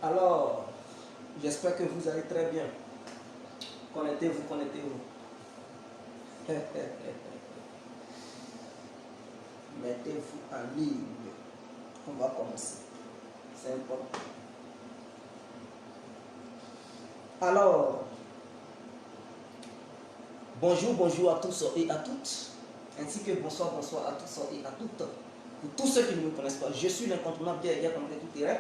Alors, j'espère que vous allez très bien. Connectez-vous, connectez-vous. Mettez-vous en ligne. On va commencer. C'est important. Alors, bonjour, bonjour à tous et à toutes. Ainsi que bonsoir, bonsoir à tous et à toutes. Pour tous ceux qui ne me connaissent pas, je suis l'incontournable Pierre comme tout terrain.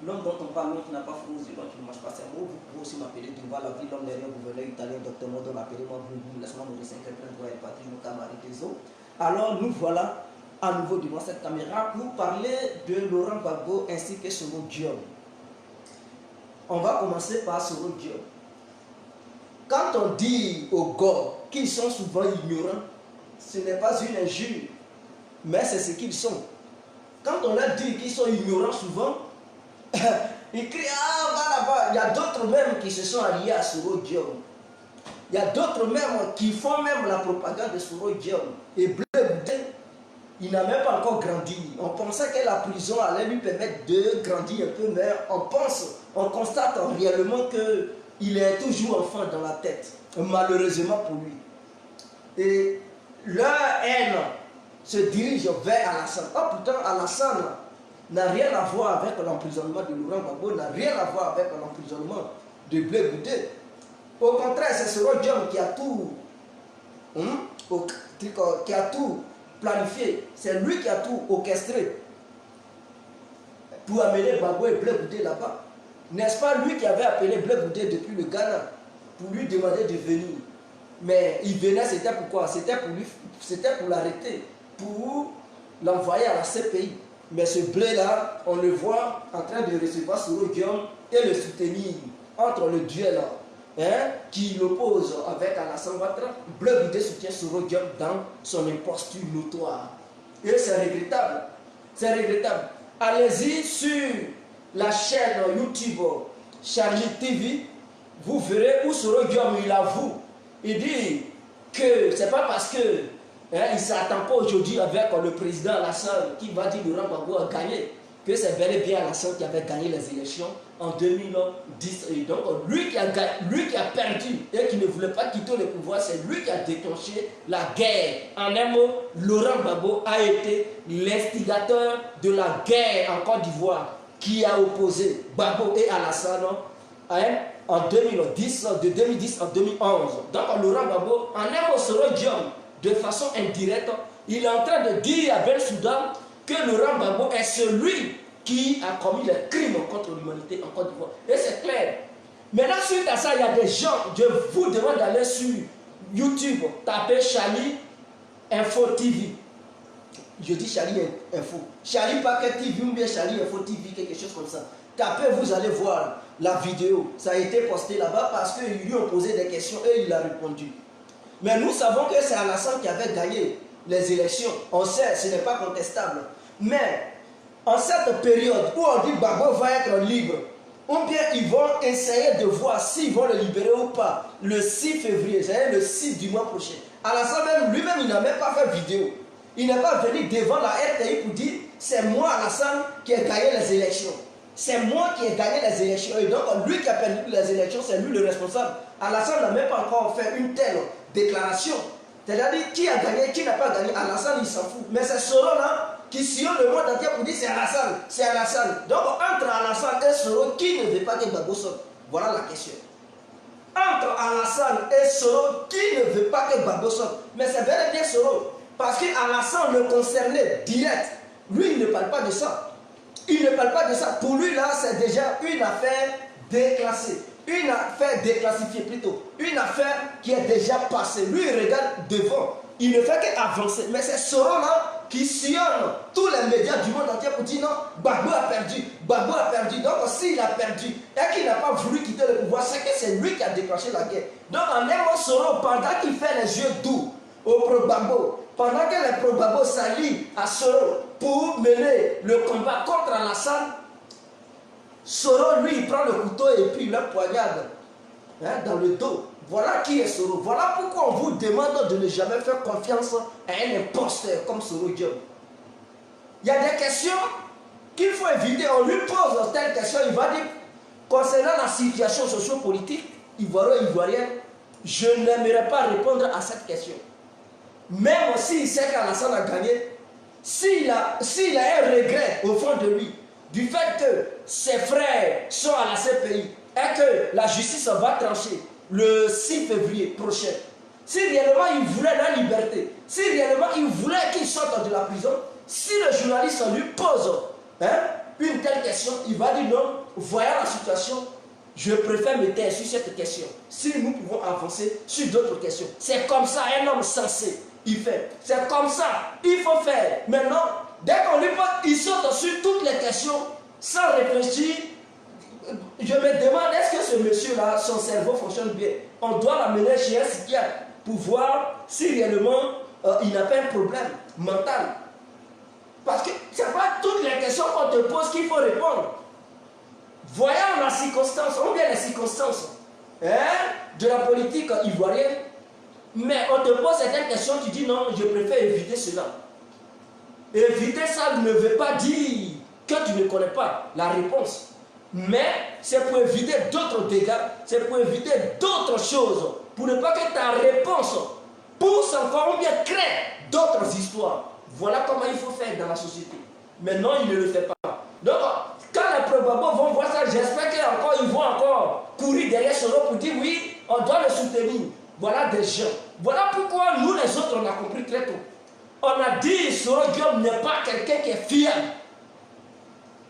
L'homme dont on parle, qui n'a pas froid aux yeux, qui ne mange pas ses mots. Vous pouvez aussi m'appeler Duval, la vie, l'homme derrière, gouverneur italien, docteur Modo, m'appelez-moi Boubou, laisse-moi mourir 5 plein droit et parti, je camarade des eaux. Alors, nous voilà à nouveau devant cette caméra pour parler de Laurent Gbagbo ainsi que Soro Diop. On va commencer par Soro Diop. Quand on dit aux gars qu'ils sont souvent ignorants, ce n'est pas une injure, mais c'est ce qu'ils sont. Quand on leur dit qu'ils sont ignorants souvent, ils crient « Ah, va là-bas ». Il y a d'autres même qui se sont alliés à Soro Diop. Il y a d'autres même qui font même la propagande de Soro Diop. Et Bleu Goudin, il n'a même pas encore grandi. On pensait que la prison allait lui permettre de grandir un peu, mais on constate réellement qu'il est toujours enfant dans la tête, malheureusement pour lui. Et leur haine se dirige vers Alassane. Oh putain, Alassane n'a rien à voir avec l'emprisonnement de Laurent Gbagbo, n'a rien à voir avec l'emprisonnement de Bleu Goudin. Au contraire, c'est Soro Diop qui a tout planifié, c'est lui qui a tout orchestré pour amener Gbagbo et Bleu Goudin là-bas. N'est-ce pas lui qui avait appelé Bleu Goudin depuis le Ghana pour lui demander de venir? Mais il venait, c'était pourquoi? C'était pour l'arrêter, pour l'envoyer à la CPI. Mais ce blé-là, on le voit en train de recevoir Soro Diop et le soutenir entre le duel qui l'oppose avec Alassane Ouattara. Bleu Goudin soutient Soro Diop dans son imposture notoire. Et c'est regrettable. C'est regrettable. Allez-y sur la chaîne YouTube Charlie TV, vous verrez où Soro Diop il avoue. Il dit que c'est pas parce que il ne s'attend pas aujourd'hui avec le président Alassane qui va dire que Laurent Gbagbo a gagné, que c'est bel et bien Alassane qui avait gagné les élections en 2010. Et donc lui qui a perdu et qui ne voulait pas quitter le pouvoir, c'est lui qui a déclenché la guerre. En un mot, Laurent Gbagbo a été l'instigateur de la guerre en Côte d'Ivoire qui a opposé Gbagbo et Alassane en 2010, de 2010 en 2011. Donc Laurent Gbagbo, en un mot, Soro Diop, de façon indirecte, il est en train de dire à Ben Soudan que Laurent Gbagbo est celui qui a commis les crimes contre l'humanité en Côte d'Ivoire. Et c'est clair. Maintenant, suite à ça, il y a des gens, je vous demande d'aller sur YouTube, taper Charlie Info TV. Je dis Charlie Info. Charlie Paquet TV ou bien Charlie Info TV, quelque chose comme ça. Tapez, vous allez voir la vidéo. Ça a été posté là-bas parce qu'ils lui ont posé des questions et il a répondu. Mais nous savons que c'est Alassane qui avait gagné les élections. On sait, ce n'est pas contestable. Mais en cette période où on dit Gbagbo va être libre, ou bien ils vont essayer de voir s'ils vont le libérer ou pas, le 6 février, c'est-à-dire le 6 du mois prochain. Alassane même, lui-même, il n'a même pas fait vidéo. Il n'est pas venu devant la RTI pour dire c'est moi, Alassane, qui ai gagné les élections. C'est moi qui ai gagné les élections. Et donc, lui qui a perdu les élections, c'est lui le responsable. Alassane n'a même pas encore fait une telle déclaration. C'est-à-dire, qui a gagné, qui n'a pas gagné, Alassane, il s'en fout. Mais c'est Soro là qui sillonne le monde entier pour dire c'est Alassane, c'est Alassane. Donc, entre Alassane et Soro, qui ne veut pas que Gbagbo sorte? Voilà la question. Entre Alassane et Soro, qui ne veut pas que Gbagbo sorte? Mais c'est bel et bien Soro. Parce que Alassane le concernait direct. Lui, il ne parle pas de ça. Il ne parle pas de ça. Pour lui, là, c'est déjà une affaire déclassée. Une affaire déclassifiée plutôt. Une affaire qui est déjà passée. Lui, il regarde devant. Il ne fait qu'avancer. Mais c'est Soro là qui sillonne tous les médias du monde entier pour dire non, Gbagbo a perdu. Gbagbo a perdu. Donc, s'il a perdu et qu'il n'a pas voulu quitter le pouvoir, c'est que c'est lui qui a déclenché la guerre. Donc, en un mot, Soro, pendant qu'il fait les yeux doux au pro-Gbagbo, pendant que les pro-Gbagbo s'allient à Soro pour mener le combat contre Alassane, Soro, lui, il prend le couteau et puis il le poignarde dans le dos. Voilà qui est Soro. Voilà pourquoi on vous demande de ne jamais faire confiance à un imposteur comme Soro Diop. Il y a des questions qu'il faut éviter. On lui pose telle question, il va dire concernant la situation socio-politique ivoirienne, je n'aimerais pas répondre à cette question. Même s'il sait qu'Alassane a gagné, s'il a un regret au fond de lui, du fait que ses frères sont à la CPI et que la justice va trancher le 6 février prochain, si réellement il voulait la liberté, si réellement il voulait qu'il sorte de la prison, si le journaliste lui pose une telle question, il va dire non, voyant la situation, je préfère me taire sur cette question. Si nous pouvons avancer sur d'autres questions. C'est comme ça un homme sensé, il fait. C'est comme ça, il faut faire. Maintenant, dès qu'on lui pose, il saute sur toutes les questions sans réfléchir. Je me demande, est-ce que ce monsieur-là, son cerveau fonctionne bien? On doit l'amener chez un psychiatre pour voir si réellement il n'a pas un problème mental. Parce que ce n'est pas toutes les questions qu'on te pose qu'il faut répondre. Voyons la circonstance, ou bien les circonstances de la politique ivoirienne, mais on te pose certaines questions, tu dis non, je préfère éviter cela. Éviter ça ne veut pas dire que tu ne connais pas la réponse, mais c'est pour éviter d'autres dégâts, c'est pour éviter d'autres choses, pour ne pas que ta réponse pousse encore ou bien crée d'autres histoires. Voilà comment il faut faire dans la société. Mais non, il ne le fait pas. Donc, quand les probabos vont voir ça, j'espère qu'ils vont encore courir derrière Soro pour dire oui, on doit le soutenir. Voilà des gens. Voilà pourquoi nous les autres, on a compris très tôt. On a dit Soro Diom n'est pas quelqu'un qui est fiable.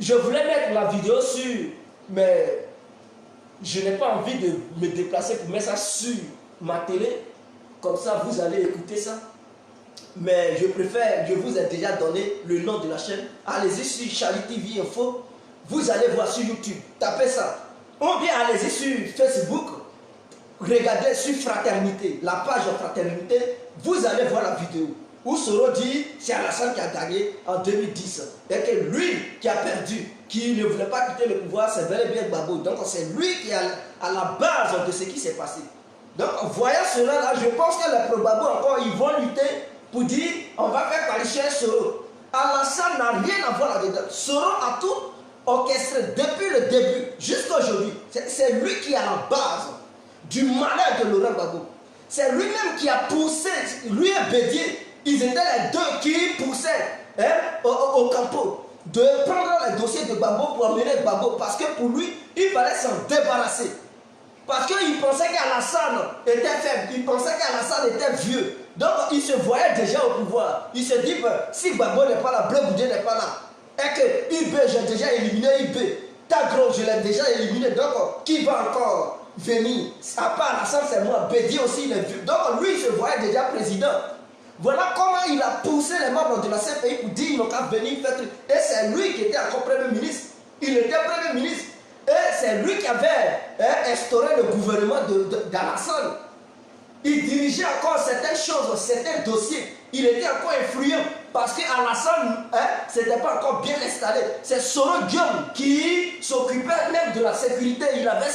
Je voulais mettre la vidéo sur, mais je n'ai pas envie de me déplacer pour mettre ça sur ma télé. Comme ça, vous allez écouter ça. Mais je préfère, je vous ai déjà donné le nom de la chaîne. Allez-y sur Charlie TV Info. Vous allez voir sur YouTube. Tapez ça. Ou bien allez-y sur Facebook. Regardez sur Fraternité. La page Fraternité. Vous allez voir la vidéo. Où Soro dit c'est Alassane qui a gagné en 2010. Et que lui qui a perdu, qui ne voulait pas quitter le pouvoir, c'est bel et bien Gbagbo. Donc c'est lui qui est à la base de ce qui s'est passé. Donc voyant cela là, je pense que les Probabo encore, ils vont lutter pour dire on va faire coalition Soro. Alassane n'a rien à voir là-dedans. Soro a tout orchestré depuis le début jusqu'à aujourd'hui. C'est lui qui est à la base du malheur de Laurent Gbagbo. C'est lui-même qui a poussé, lui et Bédier, ils étaient les deux qui poussaient au campo de prendre les dossiers de Gbagbo pour amener Gbagbo parce que pour lui, il fallait s'en débarrasser. Parce qu'il pensait qu'Alassane était faible, il pensait qu'Alassane était vieux. Donc il se voyait déjà au pouvoir. Il se dit, si Gbagbo n'est pas là, Bleu Goudé n'est pas là, et que IB, j'ai déjà éliminé IB, Tagro, je l'ai déjà éliminé, donc qui va encore venir? À part Alassane, c'est moi, Bédier aussi, il est vieux. Donc lui, il se voyait déjà président. Voilà comment il a poussé les membres de la CPI pour dire qu'ils n'ont qu'à venir faire truc. Et c'est lui qui était encore Premier ministre. Il était Premier ministre. Et c'est lui qui avait instauré le gouvernement d'Alassane. Il dirigeait encore certaines choses, certains dossiers. Il était encore influent parce qu'Alassane, c'était pas encore bien installé. C'est Soro Diom qui s'occupait même de la sécurité. Il avait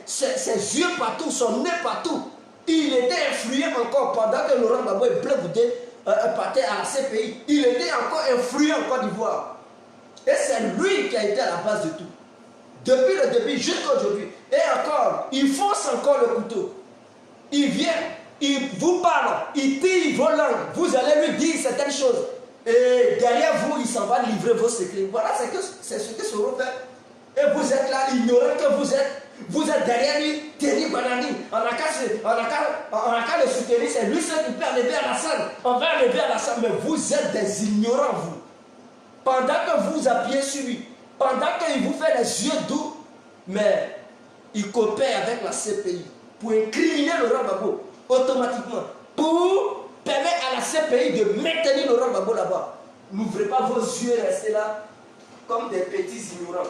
ses yeux partout, son nez partout. Il était influent encore pendant que Laurent Gbagbo et Bleu Goudé partaient à la CPI. Il était encore influent en Côte d'Ivoire. Et c'est lui qui a été à la base de tout. Depuis le début jusqu'à aujourd'hui. Et encore, il force encore le couteau. Il vient, il vous parle, il tire vos langues. Vous allez lui dire certaines choses. Et derrière vous, il s'en va livrer vos secrets. Voilà, c'est ce que Soro fait. Et vous êtes là, ignorant que vous êtes. Vous êtes derrière lui, Thierry Banani. On n'a qu'à le soutenir. C'est lui seul qui peut enlever Alassane. On va enlever Alassane. Mais vous êtes des ignorants, vous. Pendant que vous appuyez sur lui, pendant qu'il vous fait les yeux doux, mais il coopère avec la CPI pour incriminer Laurent Gbagbo automatiquement, pour permettre à la CPI de maintenir Laurent Gbagbo là-bas. N'ouvrez pas vos yeux et restez là comme des petits ignorants.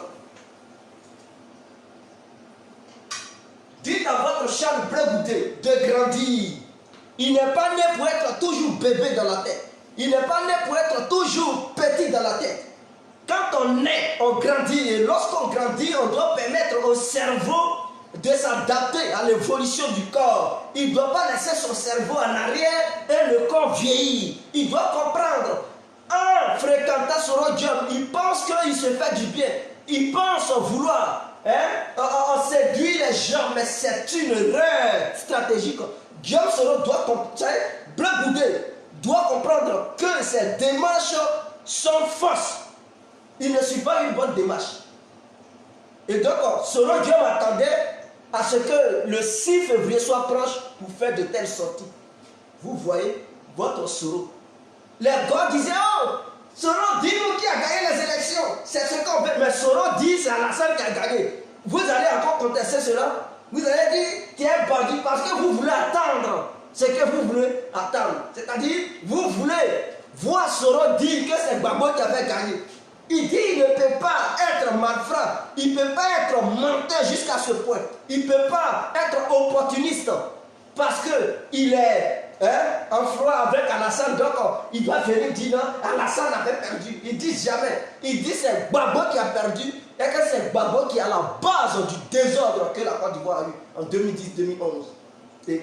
Dites à votre Charles Bleu Goudé de grandir. Il n'est pas né pour être toujours bébé dans la tête. Il n'est pas né pour être toujours petit dans la tête. Quand on naît, on grandit. Et lorsqu'on grandit, on doit permettre au cerveau de s'adapter à l'évolution du corps. Il ne doit pas laisser son cerveau en arrière et le corps vieillir. Il doit comprendre. En fréquentant Soro Diom, il pense qu'il se fait du bien. Il pense vouloir on séduit les gens, mais c'est une erreur stratégique. Guillaume Soro doit comprendre, Bleu Goudé doit comprendre que ces démarches sont fausses. Il ne suit pas une bonne démarche. Et donc, Soro Guillaume attendait à ce que le 6 février soit proche pour faire de telles sorties. Vous voyez votre Soro. Les gars disaient, oh, Soro, dis-nous qui a gagné les élections. C'est ce qu'on fait. Mais Soro dit, c'est Alassane qui a gagné. Vous allez encore contester cela. Vous allez dire, tu es un bandit parce que vous voulez attendre ce que vous voulez attendre. C'est-à-dire, vous voulez voir Soro dire que c'est Gbagbo qui avait gagné. Il dit qu'il ne peut pas être malfrat, il ne peut pas être menteur jusqu'à ce point. Il ne peut pas être opportuniste parce qu'il est en froid avec Alassane. Donc il va venir dire non, Alassane avait perdu. Il dit jamais. Il dit c'est Gbagbo qui a perdu et que c'est Gbagbo qui est à la base du désordre que la Côte d'Ivoire a eu en 2010-2011. Et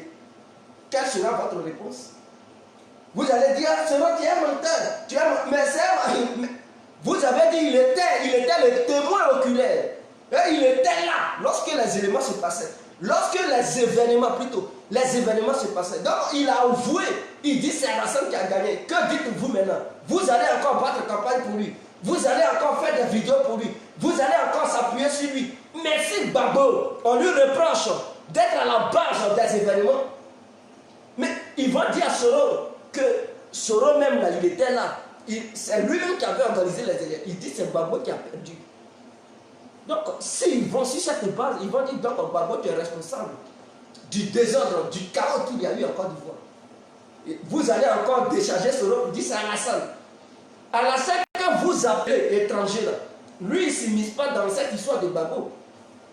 quelle sera votre réponse? Vous allez dire, selon tu es menteur, mais c'est... Vous avez dit il était le témoin oculaire. Et il était là lorsque les éléments se passaient. Lorsque les événements se passaient. Donc il a avoué, il dit c'est Alassane qui a gagné. Que dites-vous maintenant? Vous allez encore battre campagne pour lui. Vous allez encore faire des vidéos pour lui. Vous allez encore s'appuyer sur lui. Mais si Gbagbo, on lui reproche d'être à la base des événements, mais ils vont dire à Soro que Soro même là, il était là. C'est lui-même qui avait organisé les élections. Il dit c'est Gbagbo qui a perdu. Donc, s'ils vont sur cette base, ils vont dire donc Gbagbo tu es responsable du désordre, du chaos qu'il y a eu en Côte d'Ivoire. Vous allez encore décharger Soro, vous dites c'est Alassane. Alassane que vous appelez étranger là, lui il ne s'immisce pas dans cette histoire de Gbagbo.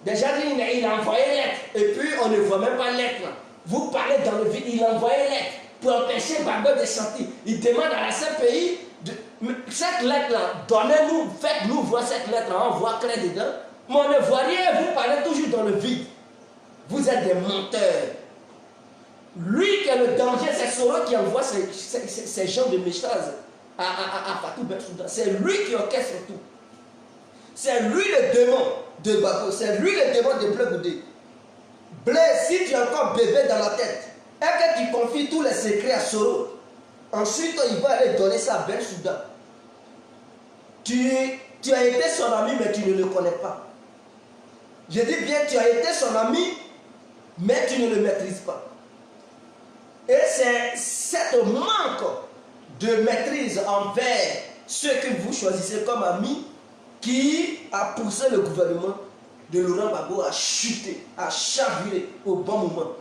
Déjà il a envoyé lettre, et puis on ne voit même pas lettre là. Vous parlez dans le vide, il a envoyé lettre pour empêcher Gbagbo de sortir. Il demande à la CPI, cette lettre-là, donnez-nous, faites-nous voir cette lettre-là, on voit clair dedans. Mais on ne voit rien, vous parlez toujours dans le vide. Vous êtes des menteurs. Lui qui est le danger, c'est Soro qui envoie ces gens de messages à Fatou Bensouda. C'est lui qui orchestre tout. C'est lui le démon de Gbagbo, c'est lui le démon de Bleu Goudé. Bleu, si tu es encore bébé dans la tête, et que tu confies tous les secrets à Soro, ensuite il va aller donner ça à Bensouda. Tu as été son ami, mais tu ne le connais pas. Je dis bien, tu as été son ami, mais tu ne le maîtrises pas. Et c'est cette manque de maîtrise envers ceux que vous choisissez comme amis qui a poussé le gouvernement de Laurent Gbagbo à chuter, à chavirer au bon moment.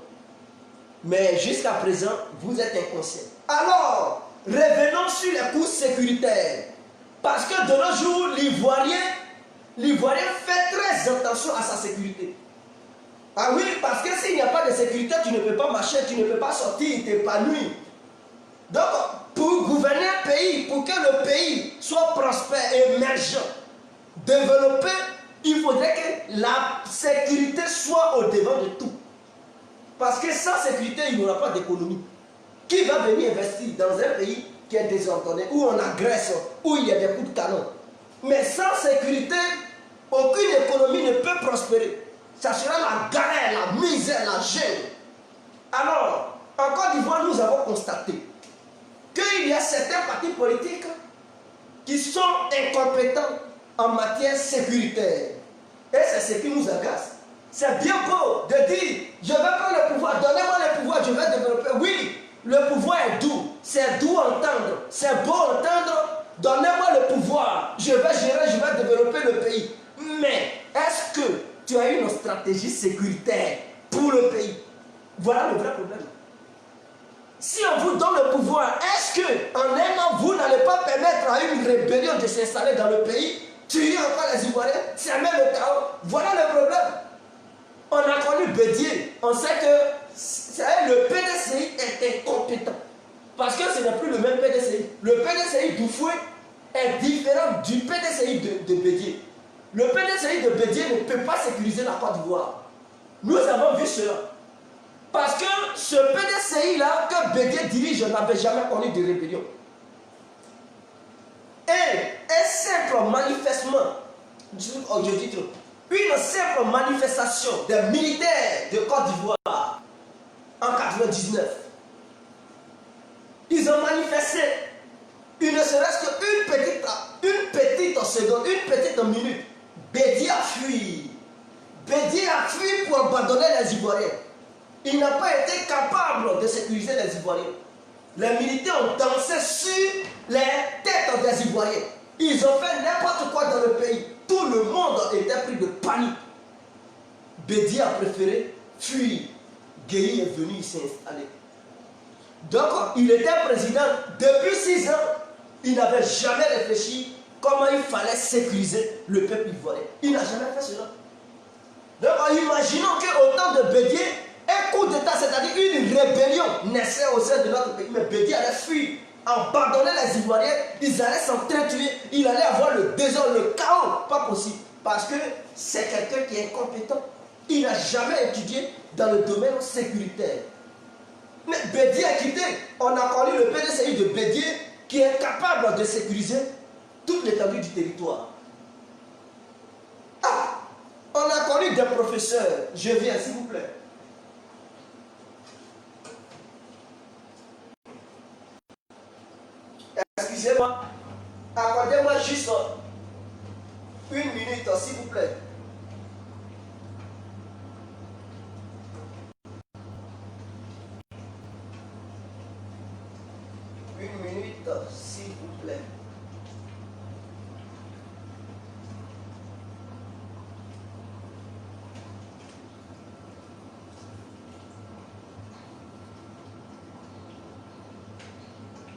Mais jusqu'à présent, vous êtes inconscient. Alors, revenons sur les coûts sécuritaires. Parce que de nos jours, l'Ivoirien fait très attention à sa sécurité. Ah oui, parce que s'il n'y a pas de sécurité, tu ne peux pas marcher, tu ne peux pas sortir, t'épanouir. Donc, pour gouverner un pays, pour que le pays soit prospère, émergent, développé, il faudrait que la sécurité soit au devant de tout. Parce que sans sécurité, il n'y aura pas d'économie. Qui va venir investir dans un pays qui est désordonné, où on agresse, où il y a des coups de canon? Mais sans sécurité, aucune économie ne peut prospérer. Ça sera la galère, la misère, la gêne. Alors, en Côte d'Ivoire, nous avons constaté qu'il y a certains partis politiques qui sont incompétents en matière sécuritaire. Et c'est ce qui nous agace. C'est bien beau de dire, je vais prendre le pouvoir, donnez-moi le pouvoir, je vais développer. Oui, le pouvoir est doux, c'est doux entendre, c'est beau entendre, donnez-moi le pouvoir, je vais gérer, je vais développer le pays. Mais est-ce que tu as une stratégie sécuritaire pour le pays? Voilà le vrai problème. Si on vous donne le pouvoir, est-ce qu'en un an, vous n'allez pas permettre à une rébellion de s'installer dans le pays, tuer encore les Ivoiriens, c'est même le chaos? Voilà le problème. On a connu Bédier, on sait que le PDCI est incompétent. Parce que ce n'est plus le même PDCI. Le PDCI d'Oufoué est différent du PDCI de Bédier. Le PDCI de Bédier ne peut pas sécuriser la Côte d'Ivoire. Nous avons vu cela. Parce que ce PDCI-là que Bédier dirige n'avait jamais connu de rébellion. Et est simple manifestement, je dis trop, une simple manifestation des militaires de Côte d'Ivoire en 99. Ils ont manifesté, il ne serait-ce qu'une petite seconde, une petite minute. Bédié a fui. Bédié a fui pour abandonner les Ivoiriens. Il n'a pas été capable de sécuriser les Ivoiriens. Les militaires ont dansé sur les têtes des Ivoiriens. Ils ont fait n'importe quoi dans le pays. Tout le monde était pris de panique. Bédié a préféré fuir. Guéhi est venu s'installer. Donc, il était président depuis 6 ans. Il n'avait jamais réfléchi comment il fallait sécuriser le peuple ivoirien. Il n'a jamais fait cela. Donc, imaginons qu'au temps de Bédié, un coup d'État, c'est-à-dire une rébellion, naissait au sein de notre pays. Mais Bédié allait fuir, abandonner les Ivoiriens, ils allaient s'entretuer, il allait avoir le désordre, le chaos. Pas possible. Parce que c'est quelqu'un qui est incompétent. Il n'a jamais étudié dans le domaine sécuritaire. Mais Bédié a quitté. On a connu le PDCI de Bédié qui est capable de sécuriser toute l'étendue du territoire. Ah, on a connu des professeurs. Je viens, s'il vous plaît. Excusez-moi. Accordez-moi juste une minute, s'il vous plaît. Une minute, s'il vous plaît.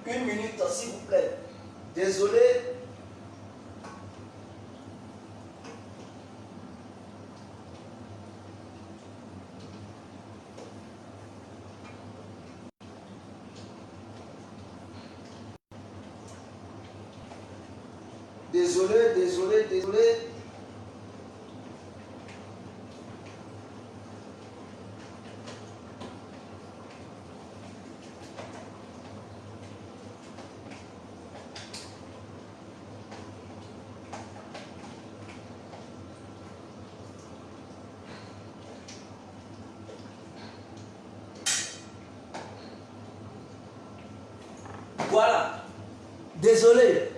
Une minute, s'il vous plaît. Désolé. Désolé. Voilà. Désolé.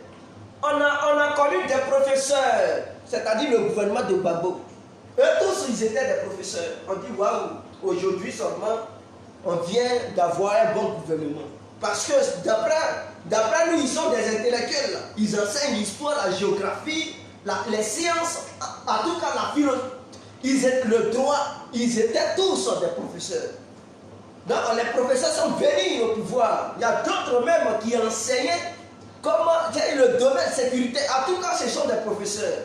On a connu des professeurs, c'est-à-dire le gouvernement de Gbagbo. Eux tous, ils étaient des professeurs. On dit, waouh, aujourd'hui seulement, on vient d'avoir un bon gouvernement. Parce que d'après nous, ils sont des intellectuels. Là. Ils enseignent l'histoire, la géographie, les sciences, en tout cas la philosophie. Le droit, ils étaient tous des professeurs. Donc les professeurs sont venus au pouvoir. Il y a d'autres même qui enseignaient comment le domaine sécurité. En tout cas, ce sont des professeurs.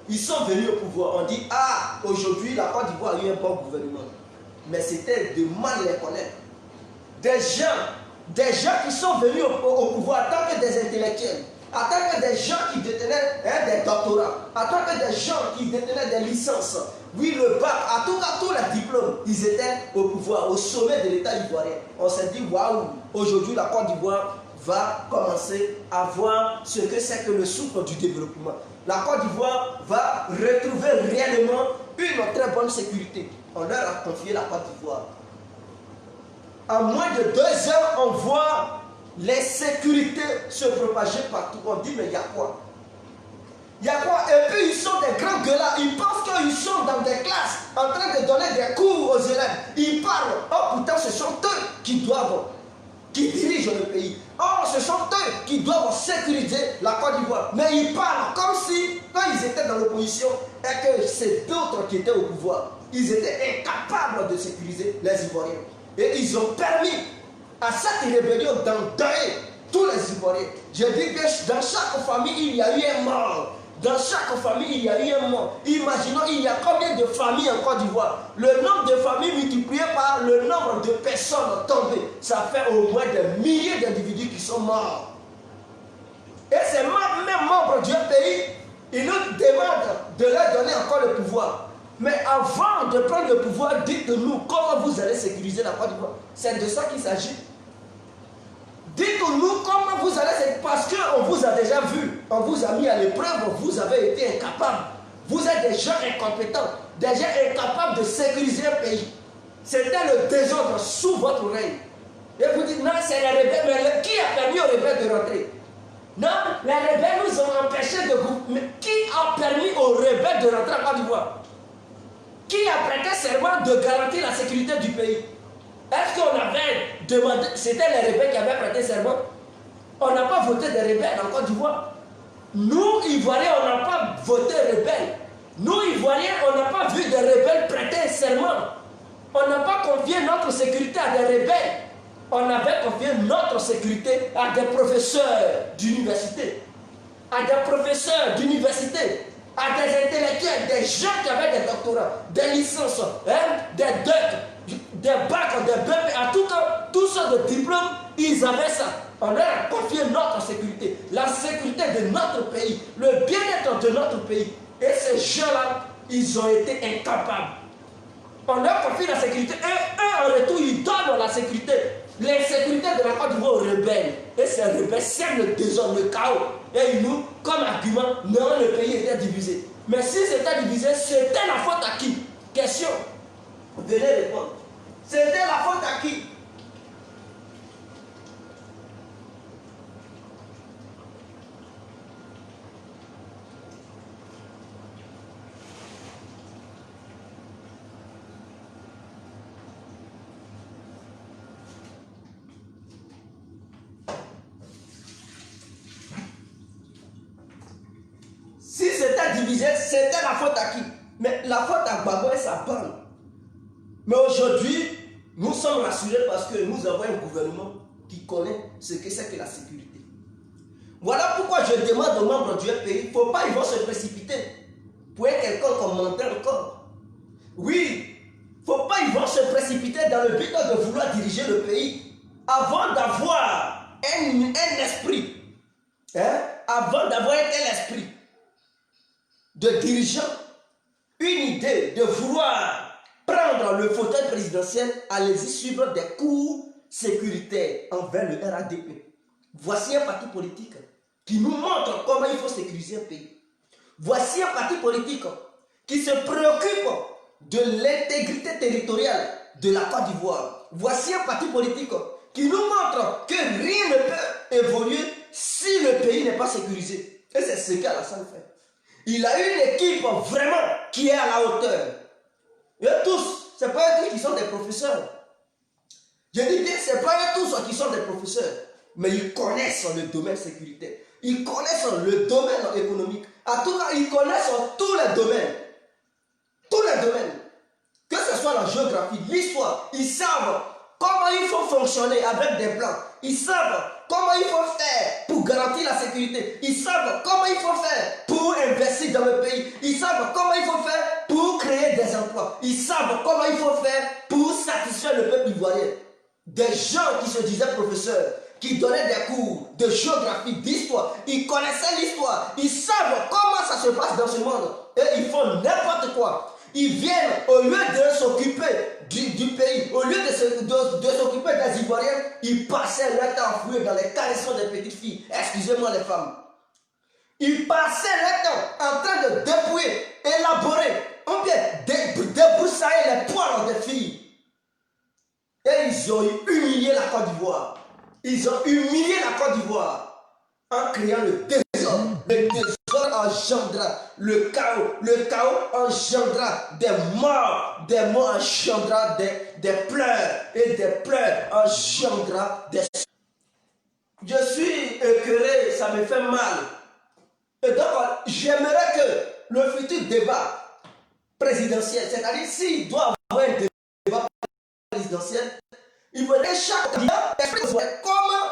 Ils sont venus au pouvoir. On dit, ah, aujourd'hui, la Côte d'Ivoire a eu un bon gouvernement. Mais c'était de mal les connaître. Des gens qui sont venus au pouvoir en tant que des intellectuels, en tant que des gens qui détenaient des doctorats, en tant que des gens qui détenaient des licences, oui, le bac, en tout cas tous les diplômes, ils étaient au pouvoir, au sommet de l'État ivoirien. On s'est dit, waouh, aujourd'hui la Côte d'Ivoire va commencer à voir ce que c'est que le souffle du développement. La Côte d'Ivoire va retrouver réellement une très bonne sécurité. On leur a confié la Côte d'Ivoire. En moins de 2 heures, on voit les sécurités se propager partout. On dit, mais il y a quoi? Il y a quoi? Et puis ils sont des grands gueulards. Ils pensent qu'ils sont dans des classes en train de donner des cours aux élèves. Ils parlent. Oh, pourtant, ce sont eux qui dirigent le pays. Oh, ce sont eux qui doivent sécuriser la Côte d'Ivoire. Mais ils parlent comme si, quand ils étaient dans l'opposition, et que c'est d'autres qui étaient au pouvoir. Ils étaient incapables de sécuriser les Ivoiriens. Et ils ont permis à cette rébellion d'endeuiller tous les Ivoiriens. Je dis que dans chaque famille, il y a eu un mort. Dans chaque famille, il y a eu un mort. Imaginons, il y a combien de familles en Côte d'Ivoire? Le nombre de familles multiplié par le nombre de personnes tombées, ça fait au moins des milliers d'individus qui sont morts. Et ces mêmes membres du pays, ils nous demandent de leur donner encore le pouvoir. Mais avant de prendre le pouvoir, dites-nous comment vous allez sécuriser la Côte d'Ivoire. C'est de ça qu'il s'agit. Dites-nous comment vous allez sécuriser. Parce qu'on vous a déjà vu, on vous a mis à l'épreuve, vous avez été incapable. Vous êtes des gens incompétents, des gens incapables de sécuriser un pays. C'était le désordre sous votre règne. Et vous dites, non, c'est les rebelles. Mais qui a permis aux rebelles de rentrer? Non, les rebelles nous ont empêchés de gouverner. Mais qui a permis aux rebelles de rentrer en Côte d'Ivoire? Qui a prêté serment de garantir la sécurité du pays? Est-ce qu'on avait demandé, c'était les rebelles qui avaient prêté serment? On n'a pas voté des rebelles en Côte d'Ivoire. Nous, Ivoiriens, on n'a pas voté rebelles. Nous, Ivoiriens, on n'a pas vu des rebelles prêter serment. On n'a pas confié notre sécurité à des rebelles. On avait confié notre sécurité à des professeurs d'université, à des professeurs d'université, à des intellectuels, des gens qui avaient des doctorats, des licences, des DEC, des bacs, des BP, en tout cas, tous sortes de diplômes, ils avaient ça. On leur a confié notre sécurité, la sécurité de notre pays, le bien-être de notre pays. Et ces gens-là, ils ont été incapables. On leur confie la sécurité et eux, en retour, ils donnent la sécurité. L'insécurité de la Côte d'Ivoire aux rebelles. Et ces rebelles sèment le désordre, le chaos. Et ils nous, comme argument, non, le pays était divisé. Mais si c'était divisé, c'était la faute à qui? Question. Venez répondre. C'était la faute à qui? Si c'était divisé, c'était la faute à qui? Mais la faute à Gbagbo et sa bande. Mais aujourd'hui, nous sommes rassurés parce que nous avons un gouvernement qui connaît ce que c'est que la sécurité. Voilà pourquoi je demande aux membres du FPI, il ne faut pas, ils vont se précipiter. Pour quelqu'un commenter encore. Oui, il ne faut pas, ils vont se précipiter dans le but de vouloir diriger le pays avant d'avoir un esprit. Avant d'avoir un tel esprit de dirigeant, une idée de vouloir prendre le fauteuil présidentiel, allez-y suivre des cours sécuritaires envers le RADP. Voici un parti politique qui nous montre comment il faut sécuriser un pays. Voici un parti politique qui se préoccupe de l'intégrité territoriale de la Côte d'Ivoire. Voici un parti politique qui nous montre que rien ne peut évoluer si le pays n'est pas sécurisé. Et c'est ce qu'Alassane fait. Il a une équipe vraiment qui est à la hauteur. Et tous, ce n'est pas eux qui sont des professeurs. Je dis bien, ce n'est pas eux tous qui sont des professeurs. Mais ils connaissent le domaine sécuritaire. Ils connaissent le domaine économique. En tout cas, ils connaissent tous les domaines. Tous les domaines. Que ce soit la géographie, l'histoire. Ils savent comment il faut fonctionner avec des plans. Ils savent comment il faut faire pour garantir la sécurité. Ils savent comment il faut faire pour investir dans le pays. Ils savent comment il faut faire pour créer des emplois. Ils savent comment il faut faire pour satisfaire le peuple ivoirien. Des gens qui se disaient professeurs, qui donnaient des cours de géographie, d'histoire. Ils connaissaient l'histoire. Ils savent comment ça se passe dans ce monde. Et ils font n'importe quoi. Ils viennent, au lieu de s'occuper du pays, au lieu de s'occuper des Ivoiriens, ils passaient leur temps enfouis dans les caressements des petites filles. Excusez-moi les femmes. Ils passaient leur temps en train de dépouiller, élaborer, ou bien débroussailler les poils des filles. Et ils ont humilié la Côte d'Ivoire. Ils ont humilié la Côte d'Ivoire en créant le désordre. Le désordre engendra le chaos. Le chaos engendra des morts. Des morts engendra des pleurs. Et des pleurs engendra des... Je suis écœuré, ça me fait mal. Et donc, j'aimerais que le futur débat présidentiel, c'est-à-dire s'il doit avoir un débat présidentiel, il faudrait chaque candidat expliquer comment,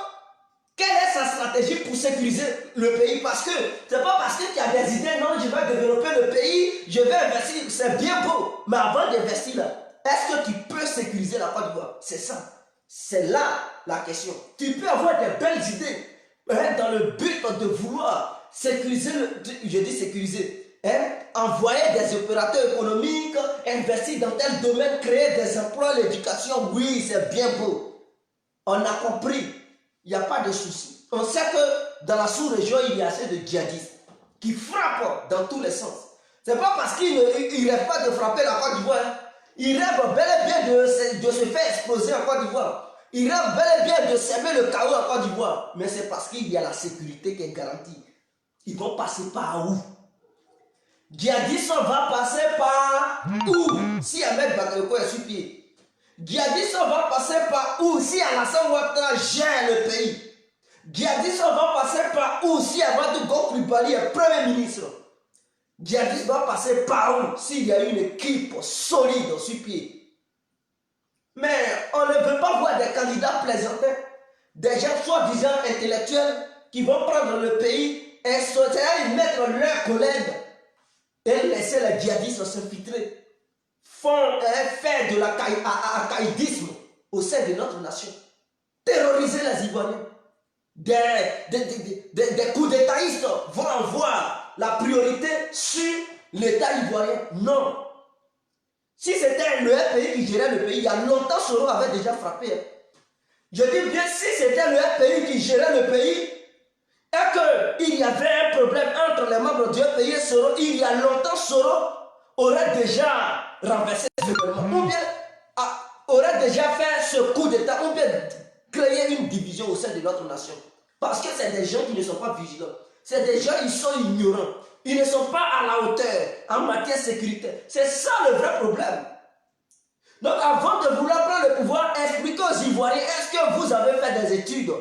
quelle est sa stratégie pour sécuriser le pays. Parce que c'est pas parce que tu as des idées, non, je vais développer le pays, je vais investir, c'est bien beau. Mais avant d'investir là, est-ce que tu peux sécuriser la Côte d'Ivoire? C'est ça. C'est là la question. Tu peux avoir des belles idées dans le but de vouloir sécuriser, je dis sécuriser, envoyer des opérateurs économiques, investir dans tel domaine, créer des emplois, l'éducation, oui, c'est bien beau. On a compris, il n'y a pas de souci. On sait que dans la sous-région, il y a assez de djihadistes qui frappent dans tous les sens. C'est pas parce qu'il ne rêve pas de frapper la Côte d'Ivoire. Hein. Il rêve bel et bien de se faire exploser en Côte d'Ivoire. Il rêve bel et bien de semer le chaos en Côte d'Ivoire. Mais c'est parce qu'il y a la sécurité qui est garantie. Ils vont passer par où? Guiadisson va passer par où? Si Ahmed Bakayoko est sur pied. Guiadisson va passer par où? Si Alassane Ouattara gère le pays. Guiadisson va passer par où? Si Amadou Coulibaly est Premier ministre. Guiadisson va passer par où? S'il y a une équipe solide sur pied. Mais on ne veut pas voir des candidats plaisantins, des gens soi-disant intellectuels qui vont prendre le pays et y mettre leurs collègues et laisser les djihadistes s'infiltrer, faire de l'akaïdisme au sein de notre nation, terroriser les Ivoiriens. Des coups d'étatistes vont avoir la priorité sur l'État ivoirien. Non. Si c'était le FPI qui gérait le pays, il y a longtemps, Soro avait déjà frappé. Je dis bien, si c'était le FPI qui gérait le pays, et qu'il y avait un problème entre les membres du FPI et Soro, il y a longtemps, Soro aurait déjà renversé ce gouvernement, ou bien aurait déjà fait ce coup d'État, ou bien créé une division au sein de notre nation. Parce que c'est des gens qui ne sont pas vigilants. C'est des gens, ils sont ignorants. Ils ne sont pas à la hauteur en matière sécuritaire. C'est ça le vrai problème. Donc avant de vouloir prendre le pouvoir, expliquez aux Ivoiriens, est-ce que vous avez fait des études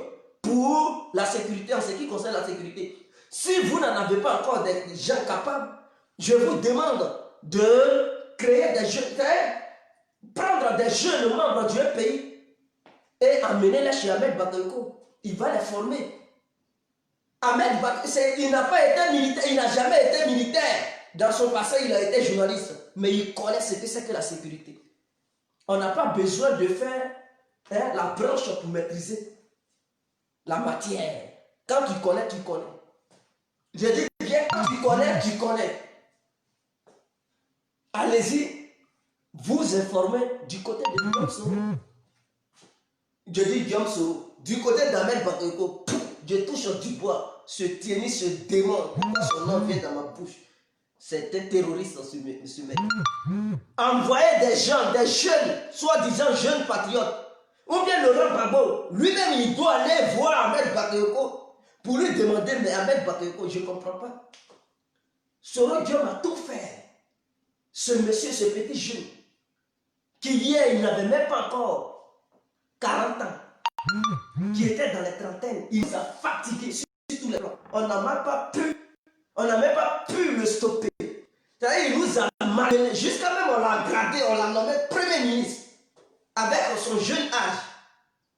pour la sécurité, en ce qui concerne la sécurité? Si vous n'en avez pas encore des gens capables, je vous demande de créer des jeunes, prendre des jeunes membres du pays et amener-les chez Ahmed Bakayoko. Il va les former. Ahmed Bakayoko, il n'a pas été militaire, il n'a jamais été militaire. Dans son passé, il a été journaliste. Mais il connaît ce que c'est que la sécurité. On n'a pas besoin de faire la branche pour maîtriser la matière. Quand tu connais, tu connais. Je dis bien, quand tu connais, tu connais. Allez-y, vous informez du côté de Guillaume Soro. Je dis Guillaume Soro. Du côté d'Ahmed Bakayoko, je touche du bois. Ce Tieni, ce démon, son nom vient dans ma bouche. C'est un terroriste, ce mec. Envoyer des gens, des jeunes, soi-disant jeunes patriotes, ou bien Laurent Gbagbo, lui-même il doit aller voir Ahmed Bakayoko pour lui demander, mais Ahmed Bakayoko, je ne comprends pas. Soro Guillaume a tout fait. Ce monsieur, ce petit jeune, qui hier, il n'avait même pas encore 40 ans, qui était dans les trentaines, il nous a fatigués sur tous les plans. On n'a même pas pu le stopper. Il nous a malmené, jusqu'à même on l'a gradé, on l'a nommé Premier ministre. Avec son jeune âge,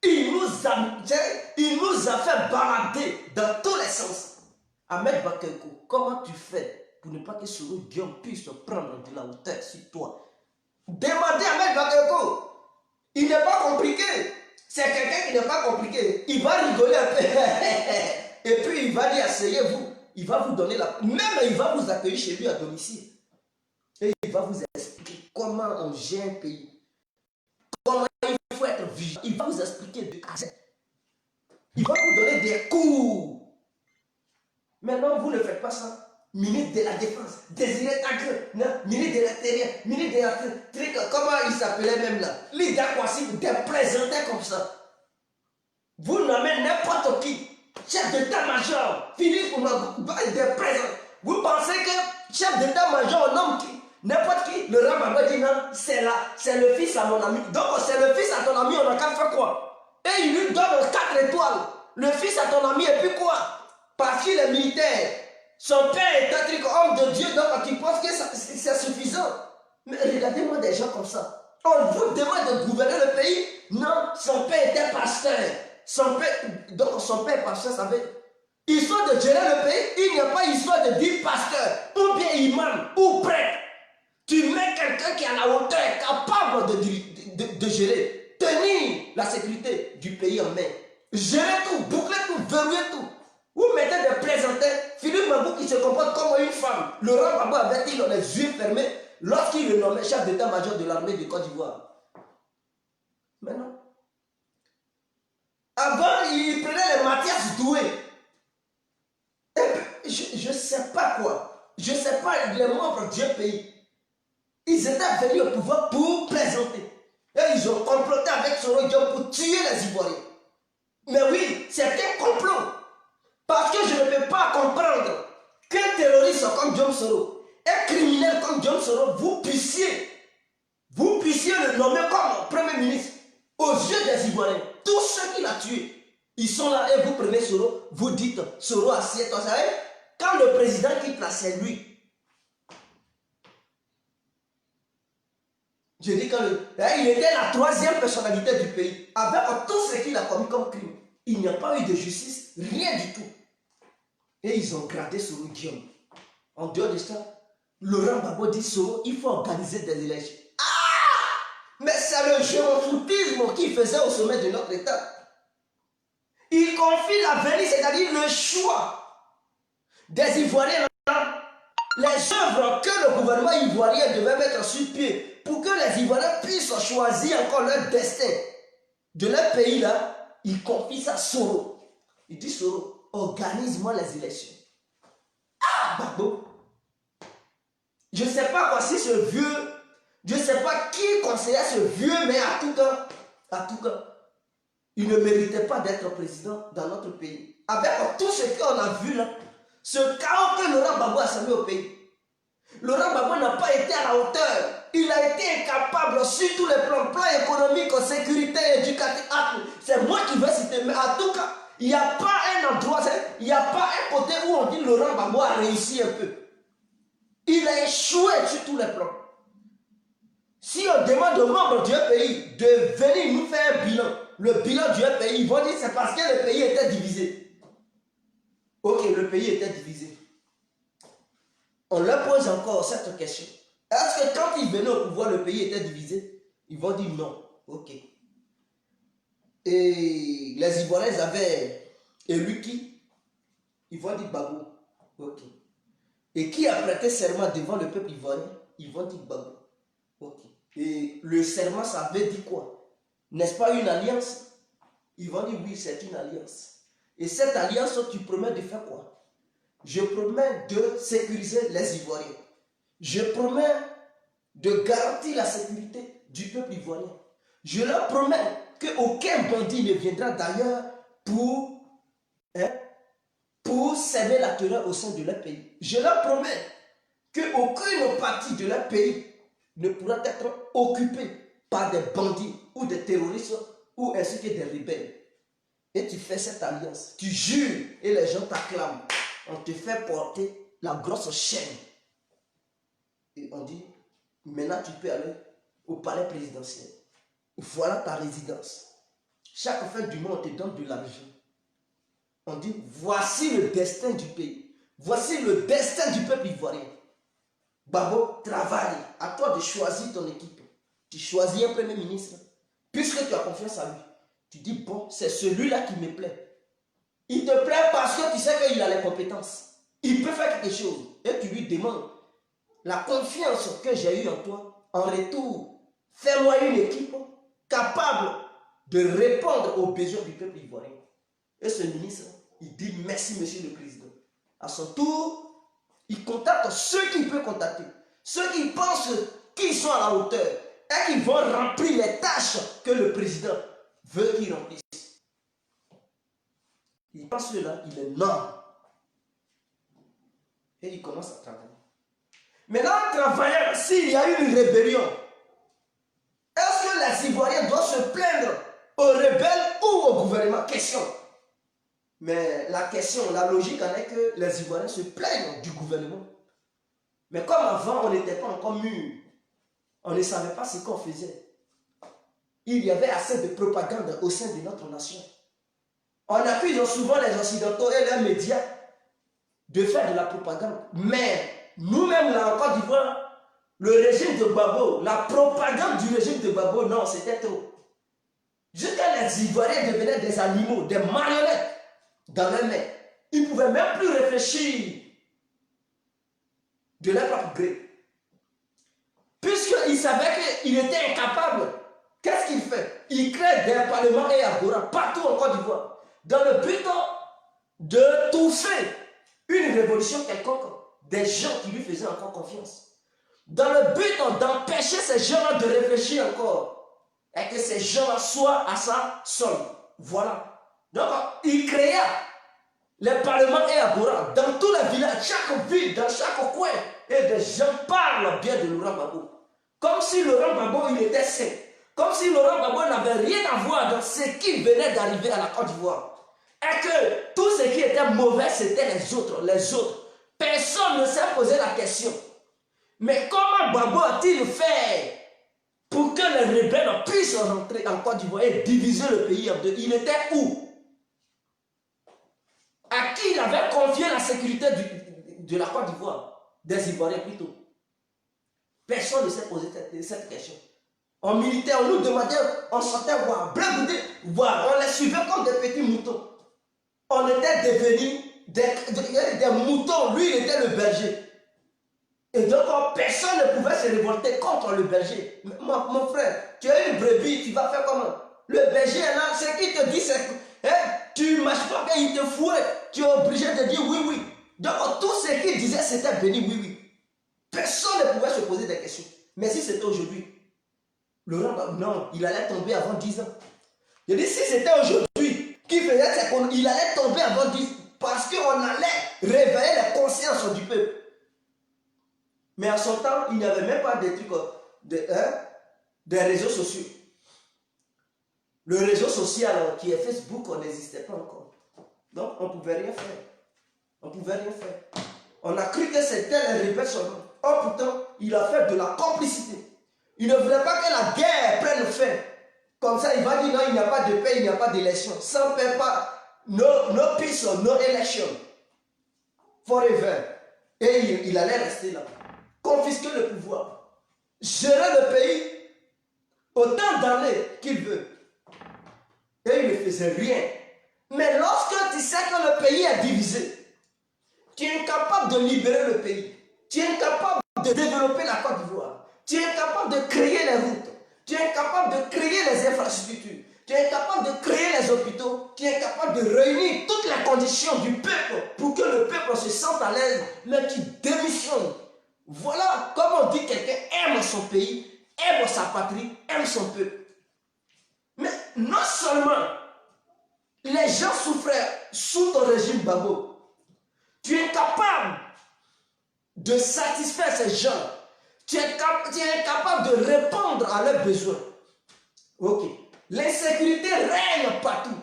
il nous a fait balader dans tous les sens. Ahmed Bakayoko, comment tu fais pour ne pas que Soro Guillaume puisse prendre de la hauteur sur toi? Demandez à Ahmed Bakayoko. Il n'est pas compliqué. C'est quelqu'un qui n'est pas compliqué. Il va rigoler un peu. Et puis il va dire, asseyez-vous. Il va vous donner la... Même il va vous accueillir chez lui à domicile. Et il va vous expliquer comment on gère un pays. Comment il faut être vigilant. Il va vous expliquer de A à Z. Il va vous donner des cours. Maintenant, vous ne faites pas ça. Ministre de la Défense, Désiré Tagre, ministre de l'Intérieur, ministre de la truc, comment il s'appelait même là? Lida Kwasi, des présentés comme ça. Vous nommez n'importe qui. Chef d'état-major, Philippe Oumagou, des présents. Vous pensez que chef d'état-major, nomme qui? N'importe qui, le rabbin dit non, c'est le fils à mon ami. Donc c'est le fils à ton ami, on a qu'à faire quoi? Et il lui donne 4 étoiles. Le fils à ton ami, et puis quoi? Parce qu'il est militaire. Son père est un truc homme de Dieu, donc tu penses que c'est suffisant. Mais regardez-moi des gens comme ça. On vous demande de gouverner le pays. Non, son père était pasteur. Donc son père pasteur, ça veut dire, histoire de gérer le pays, il n'y a pas histoire de dire pasteur, ou bien imam, ou prêtre. Tu mets quelqu'un qui est à la hauteur, capable de gérer, tenir la sécurité du pays en main. Gérer tout, boucler tout, verrouiller tout. Vous mettez des plaisantins, Philippe Mabou qui se comporte comme une femme. Laurent Gbagbo avait dit les yeux fermés lorsqu'il le nommait chef d'état-major de l'armée de Côte d'Ivoire. Maintenant, avant, il prenait les Mathias Doué. Je ne sais pas quoi. je ne sais pas, les membres du pays, ils étaient venus au pouvoir pour plaisanter. Et ils ont comploté avec Soro Diop pour tuer les Ivoiriens. Mais oui, c'est un complot. Parce que je ne peux pas comprendre qu'un terroriste comme Diom Soro, un criminel comme Diom Soro, vous puissiez le nommer comme Premier ministre aux yeux des Ivoiriens. Tous ceux qui l'ont tué, ils sont là et vous prenez Soro, vous dites Soro assieds-toi. Vous savez, quand le président quitte là, c'est lui. Je dis il était la troisième personnalité du pays. Avec tout ce qu'il a commis comme crime, il n'y a pas eu de justice, rien du tout. Et ils ont gradé Soro Guillaume. En dehors de ça, Laurent Gbagbo dit Soro, il faut organiser des élections. Ah! Mais c'est le géofoutisme qu'il faisait au sommet de notre État. Il confie l'avenir, c'est-à-dire le choix des Ivoiriens, les œuvres que le gouvernement ivoirien devait mettre sur pied pour que les Ivoiriens puissent choisir encore leur destin de leur pays là. Il confie ça à Soro. Il dit Soro, organise-moi les élections. Ah, Gbagbo. Je ne sais pas quoi, si ce vieux, je ne sais pas qui conseillait ce vieux, mais à tout cas, il ne méritait pas d'être président dans notre pays. Avec tout ce qu'on a vu là, ce chaos que Laurent Gbagbo a semé au pays. Laurent Gbagbo n'a pas été à la hauteur. Il a été incapable sur tous les plans économiques, sécurité, éducatif. C'est moi qui vais citer, mais en tout cas, il n'y a pas un endroit, il n'y a pas un côté où on dit Laurent Gbagbo a réussi un peu. Il a échoué sur tous les plans. Si on demande aux membres du pays de venir nous faire un bilan, le bilan du pays, ils vont dire c'est parce que le pays était divisé. Ok, le pays était divisé. On leur pose encore cette question. Est-ce que quand ils venaient au pouvoir, le pays était divisé? Ils vont dire non. Ok. Et les Ivoiriens avaient élu qui? Ils vont dire Gbagbo. Ok. Et qui a prêté serment devant le peuple ivoirien? Ils vont dire Gbagbo. Ok. Et le serment, ça veut dire quoi? N'est-ce pas une alliance? Ils vont dire oui, c'est une alliance. Et cette alliance, tu promets de faire quoi? Je promets de sécuriser les Ivoiriens. Je promets de garantir la sécurité du peuple ivoirien. Je leur promets qu'aucun bandit ne viendra d'ailleurs pour semer la terreur au sein de leur pays. Je leur promets qu'aucune partie de leur pays ne pourra être occupée par des bandits ou des terroristes ou ainsi que des rebelles. Et tu fais cette alliance, tu jures et les gens t'acclament. On te fait porter la grosse chaîne. Et on dit, maintenant tu peux aller au palais présidentiel. Voilà ta résidence. Chaque fin du mois, on te donne de l'argent. On dit, voici le destin du pays. Voici le destin du peuple ivoirien. Gbagbo, travaille. À toi de choisir ton équipe. Tu choisis un premier ministre. Puisque tu as confiance en lui. Tu dis, bon, c'est celui-là qui me plaît. Il te plaît parce que tu sais qu'il a les compétences. Il peut faire quelque chose. Et tu lui demandes la confiance que j'ai eue en toi. En retour, fais-moi une équipe capable de répondre aux besoins du peuple ivoirien. Et ce ministre, il dit merci, monsieur le président. À son tour, il contacte ceux qu'il peut contacter. Ceux qui pensent qu'ils sont à la hauteur et qui vont remplir les tâches que le président veut qu'ils remplissent. Il pense là, il est non. Et il commence à travailler. Maintenant, en travaillant, s'il y a eu une rébellion, est-ce que les Ivoiriens doivent se plaindre aux rebelles ou au gouvernement? Question. Mais la question, la logique en est que les Ivoiriens se plaignent du gouvernement. Mais comme avant, on n'était pas encore mûr, on ne savait pas ce qu'on faisait. Il y avait assez de propagande au sein de notre nation. On accuse souvent les Occidentaux et leurs médias de faire de la propagande. Mais nous-mêmes, là, en Côte d'Ivoire, le régime de Gbagbo, la propagande du régime de Gbagbo, non, c'était trop. Jusqu'à les Ivoiriens devenaient des animaux, des marionnettes dans leurs mains. Ils ne pouvaient même plus réfléchir de leur propre gré. Puisqu'ils savaient qu'il était incapable, qu'est-ce qu'il fait? Il crée des parlements et agora partout en Côte d'Ivoire, dans le but de touffer une révolution quelconque. des gens qui lui faisaient encore confiance. Dans le but d'empêcher ces gens-là de réfléchir encore. Et que ces gens-là soient à sa solde. Voilà. Donc, il créa les parlements et Agora dans tous les villages, chaque ville, dans chaque coin. Et des gens parlent bien de Laurent Gbagbo. Comme si Laurent Gbagbo, il était saint. Comme si Laurent Gbagbo n'avait rien à voir dans ce qui venait d'arriver à la Côte d'Ivoire. Et que tout ce qui était mauvais, c'était les autres, les autres. Personne ne s'est posé la question. Mais comment Gbagbo a-t-il fait pour que les rebelles puissent rentrer en Côte d'Ivoire et diviser le pays en deux? Il était où? À qui il avait confié la sécurité de la Côte d'Ivoire? Des Ivoiriens plutôt. Personne ne s'est posé cette question. On militait, on nous demandait, on sortait voir, voir, on les suivait comme des petits moutons. On était devenus des moutons, lui il était le berger. Et donc personne ne pouvait se révolter contre le berger. Mon frère, tu as une brebis, tu vas faire comment? Le berger est là, ce qu'il te dit, c'est que tu ne marches pas bien, il te fouette. Tu es obligé de dire oui, oui. Donc tout ce qu'il disait, c'était béni, oui, oui. Personne ne pouvait se poser des questions. Mais si c'était aujourd'hui, Laurent, non, il allait tomber avant 10 ans. Je dis, si c'était aujourd'hui qu'il faisait ses conneries, il allait tomber avant 10 ans. Parce qu'on allait réveiller la conscience du peuple. Mais à son temps, il n'y avait même pas des trucs, des réseaux sociaux. Le réseau social qui est Facebook, on n'existait pas encore. Donc, on ne pouvait rien faire. On ne pouvait rien faire. On a cru que c'était les rebelles seulement. Or, pourtant, il a fait de la complicité. Il ne voulait pas que la guerre prenne fin. Comme ça, il va dire non, il n'y a pas de paix, il n'y a pas d'élection. Sans paix, pas. No peace, no election. Forever. Et il allait rester là. Confisquer le pouvoir. Gérer le pays autant d'années qu'il veut. Et il ne faisait rien. Mais lorsque tu sais que le pays est divisé, tu es incapable de libérer le pays. Tu es incapable de développer la Côte d'Ivoire. Tu es incapable de créer les routes. Tu es incapable de créer les infrastructures. Tu es incapable de créer les hôpitaux. Tu es incapable de réunir toutes les conditions du peuple pour que le peuple se sente à l'aise. Mais tu démissionnes. Voilà, comme on dit, quelqu'un aime son pays, aime sa patrie, aime son peuple. Mais non seulement les gens souffraient sous ton régime Gbagbo, tu es incapable de satisfaire ces gens. Tu es incapable de répondre à leurs besoins. Ok. L'insécurité règne partout.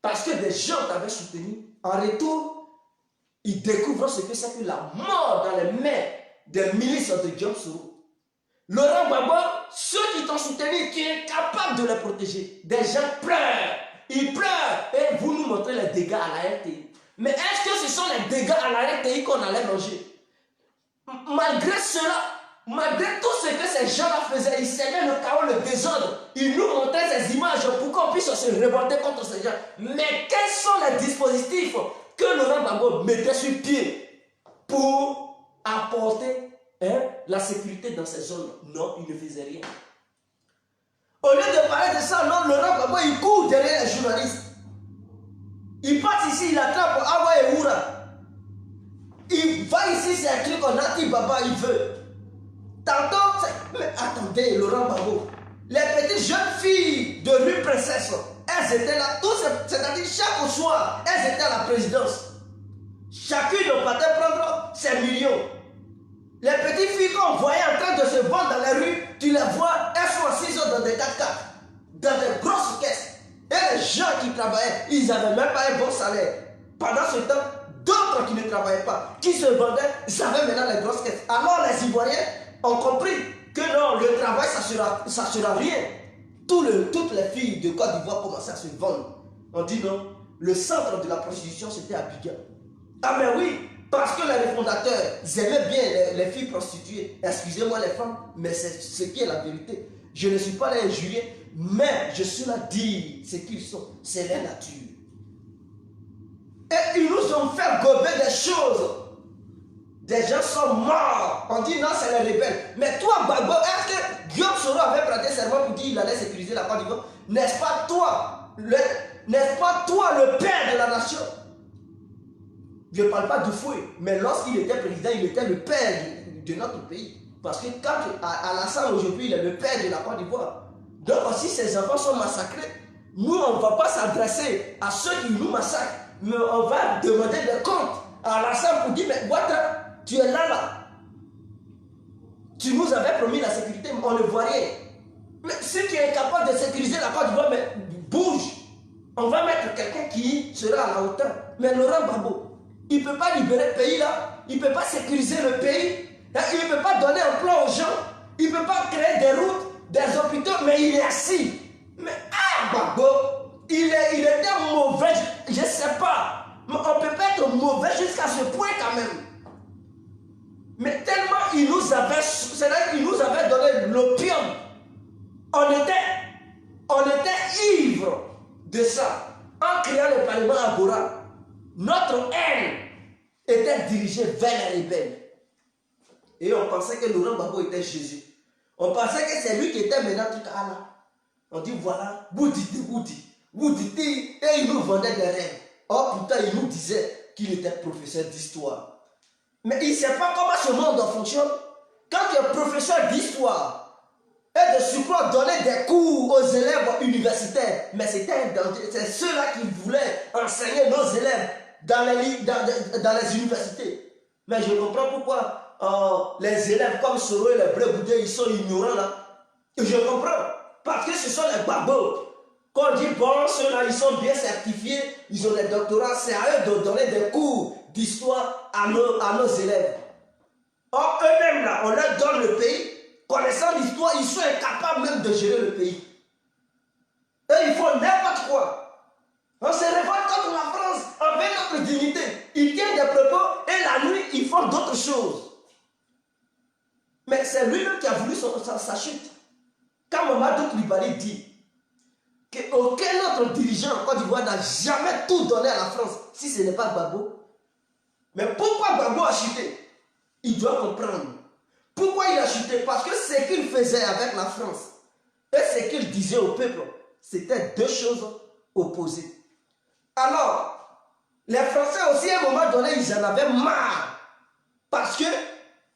Parce que des gens t'avaient soutenu. En retour, ils découvrent ce que c'est que la mort dans les mains des milices de John Soro. Laurent Gbagbo, ceux qui t'ont soutenu, tu es incapable de les protéger. Des gens pleurent. Ils pleurent. Et vous nous montrez les dégâts à la RTI. Mais est-ce que ce sont les dégâts à la RTI qu'on allait manger? Malgré cela, malgré tout ce que ces gens-là faisaient, ils semaient le chaos, le désordre. Ils nous montraient ces images pour qu'on puisse se révolter contre ces gens. Mais quels sont les dispositifs que Laurent Gbagbo mettait sur pied pour apporter la sécurité dans ces zones? Non, il ne faisait rien. Au lieu de parler de ça, non, Laurent Gbagbo, il court derrière les journalistes. Il passe ici, il attrape Awa et Oura. Il va ici, c'est un truc qu'on a dit, Baba, il veut. Tantôt, mais attendez, Laurent Gbagbo, les petites jeunes filles de rue Princesse, elles étaient là, c'est-à-dire chaque soir, elles étaient à la présidence. Chacune partait prendre ses millions. Les petites filles qu'on voyait en train de se vendre dans les rues, tu les vois, elles sont assises dans des 4x4, dans des grosses caisses. Et les gens qui travaillaient, ils n'avaient même pas un bon salaire. Pendant ce temps, d'autres qui ne travaillaient pas, qui se vendaient, ils avaient maintenant les grosses caisses. Alors les Ivoiriens ont compris que non, le travail, ça sera rien. Toutes les filles de Côte d'Ivoire commençaient à se vendre. On dit non, le centre de la prostitution, c'était Abidjan. Ah mais oui, parce que les fondateurs aimaient bien les filles prostituées. Excusez-moi les femmes, mais c'est ce qui est la vérité. Je ne suis pas là à jurer, mais je suis là à dire ce qu'ils sont. C'est la nature. Et ils nous ont fait gober des choses. Des gens sont morts. On dit non, c'est les rebelles. Mais toi, Gbagbo, est-ce que Guillaume Soro avait prêté serment pour dire qu'il allait sécuriser la Côte d'Ivoire? N'est-ce pas toi, le père de la nation? Je ne parle pas de fouet, mais lorsqu'il était président, il était le père de notre pays. Parce que quand Alassane aujourd'hui, il est le père de la Côte d'Ivoire. Donc si ses enfants sont massacrés, nous, on ne va pas s'adresser à ceux qui nous massacrent, mais on va demander des comptes à Alassane pour dire, mais Ouattara, tu es là. Tu nous avais promis la sécurité, mais on ne voit rien. Mais si tu es capable de sécuriser la Côte d'Ivoire, mais bouge. On va mettre quelqu'un qui sera à la hauteur. Mais Laurent Gbagbo, il ne peut pas libérer le pays là. Il ne peut pas sécuriser le pays. Il ne peut pas donner un plan aux gens. Il ne peut pas créer des routes, des hôpitaux, mais il est assis. Mais Gbagbo, il était mauvais. Je ne sais pas. Mais on ne peut pas être mauvais jusqu'à ce point quand même. Mais tellement il nous avait donné l'opium. On était ivre de ça. En créant le Parlement Agora, notre haine était dirigée vers les rebelles. Et on pensait que Laurent Gbagbo était Jésus. On pensait que c'est lui qui était maintenant tout à l'heure. On dit voilà, Bouditi, et il nous vendait des rêves. Or pourtant il nous disait qu'il était professeur d'histoire. Mais il ne sait pas comment ce monde fonctionne. Quand tu es professeur d'histoire, et de surcroît donner des cours aux élèves universitaires, mais c'était un danger. C'est ceux-là qui voulaient enseigner nos élèves dans les universités. Mais je comprends pourquoi les élèves comme Soro et les Bleu Goudé, ils sont ignorants là. Et je comprends. Parce que ce sont les babos. Quand on dit bon, ceux-là, ils sont bien certifiés, ils ont des doctorats, c'est à eux de donner des cours d'histoire à nos élèves. Or, eux-mêmes là, on leur donne le pays. Connaissant l'histoire, ils sont incapables même de gérer le pays. Et ils font n'importe quoi. On se révolte contre la France envers notre dignité. Ils tiennent des propos et la nuit, ils font d'autres choses. Mais c'est lui-même qui a voulu sa chute. Quand Mamadou Koulibaly dit qu'aucun autre dirigeant en Côte d'Ivoire n'a jamais tout donné à la France, si ce n'est pas Gbagbo. Mais pourquoi Gbagbo a chuté? Il doit comprendre. Pourquoi il a chuté? Parce que ce qu'il faisait avec la France et ce qu'il disait au peuple, c'était deux choses opposées. Alors, les Français aussi, à un moment donné, ils en avaient marre. Parce que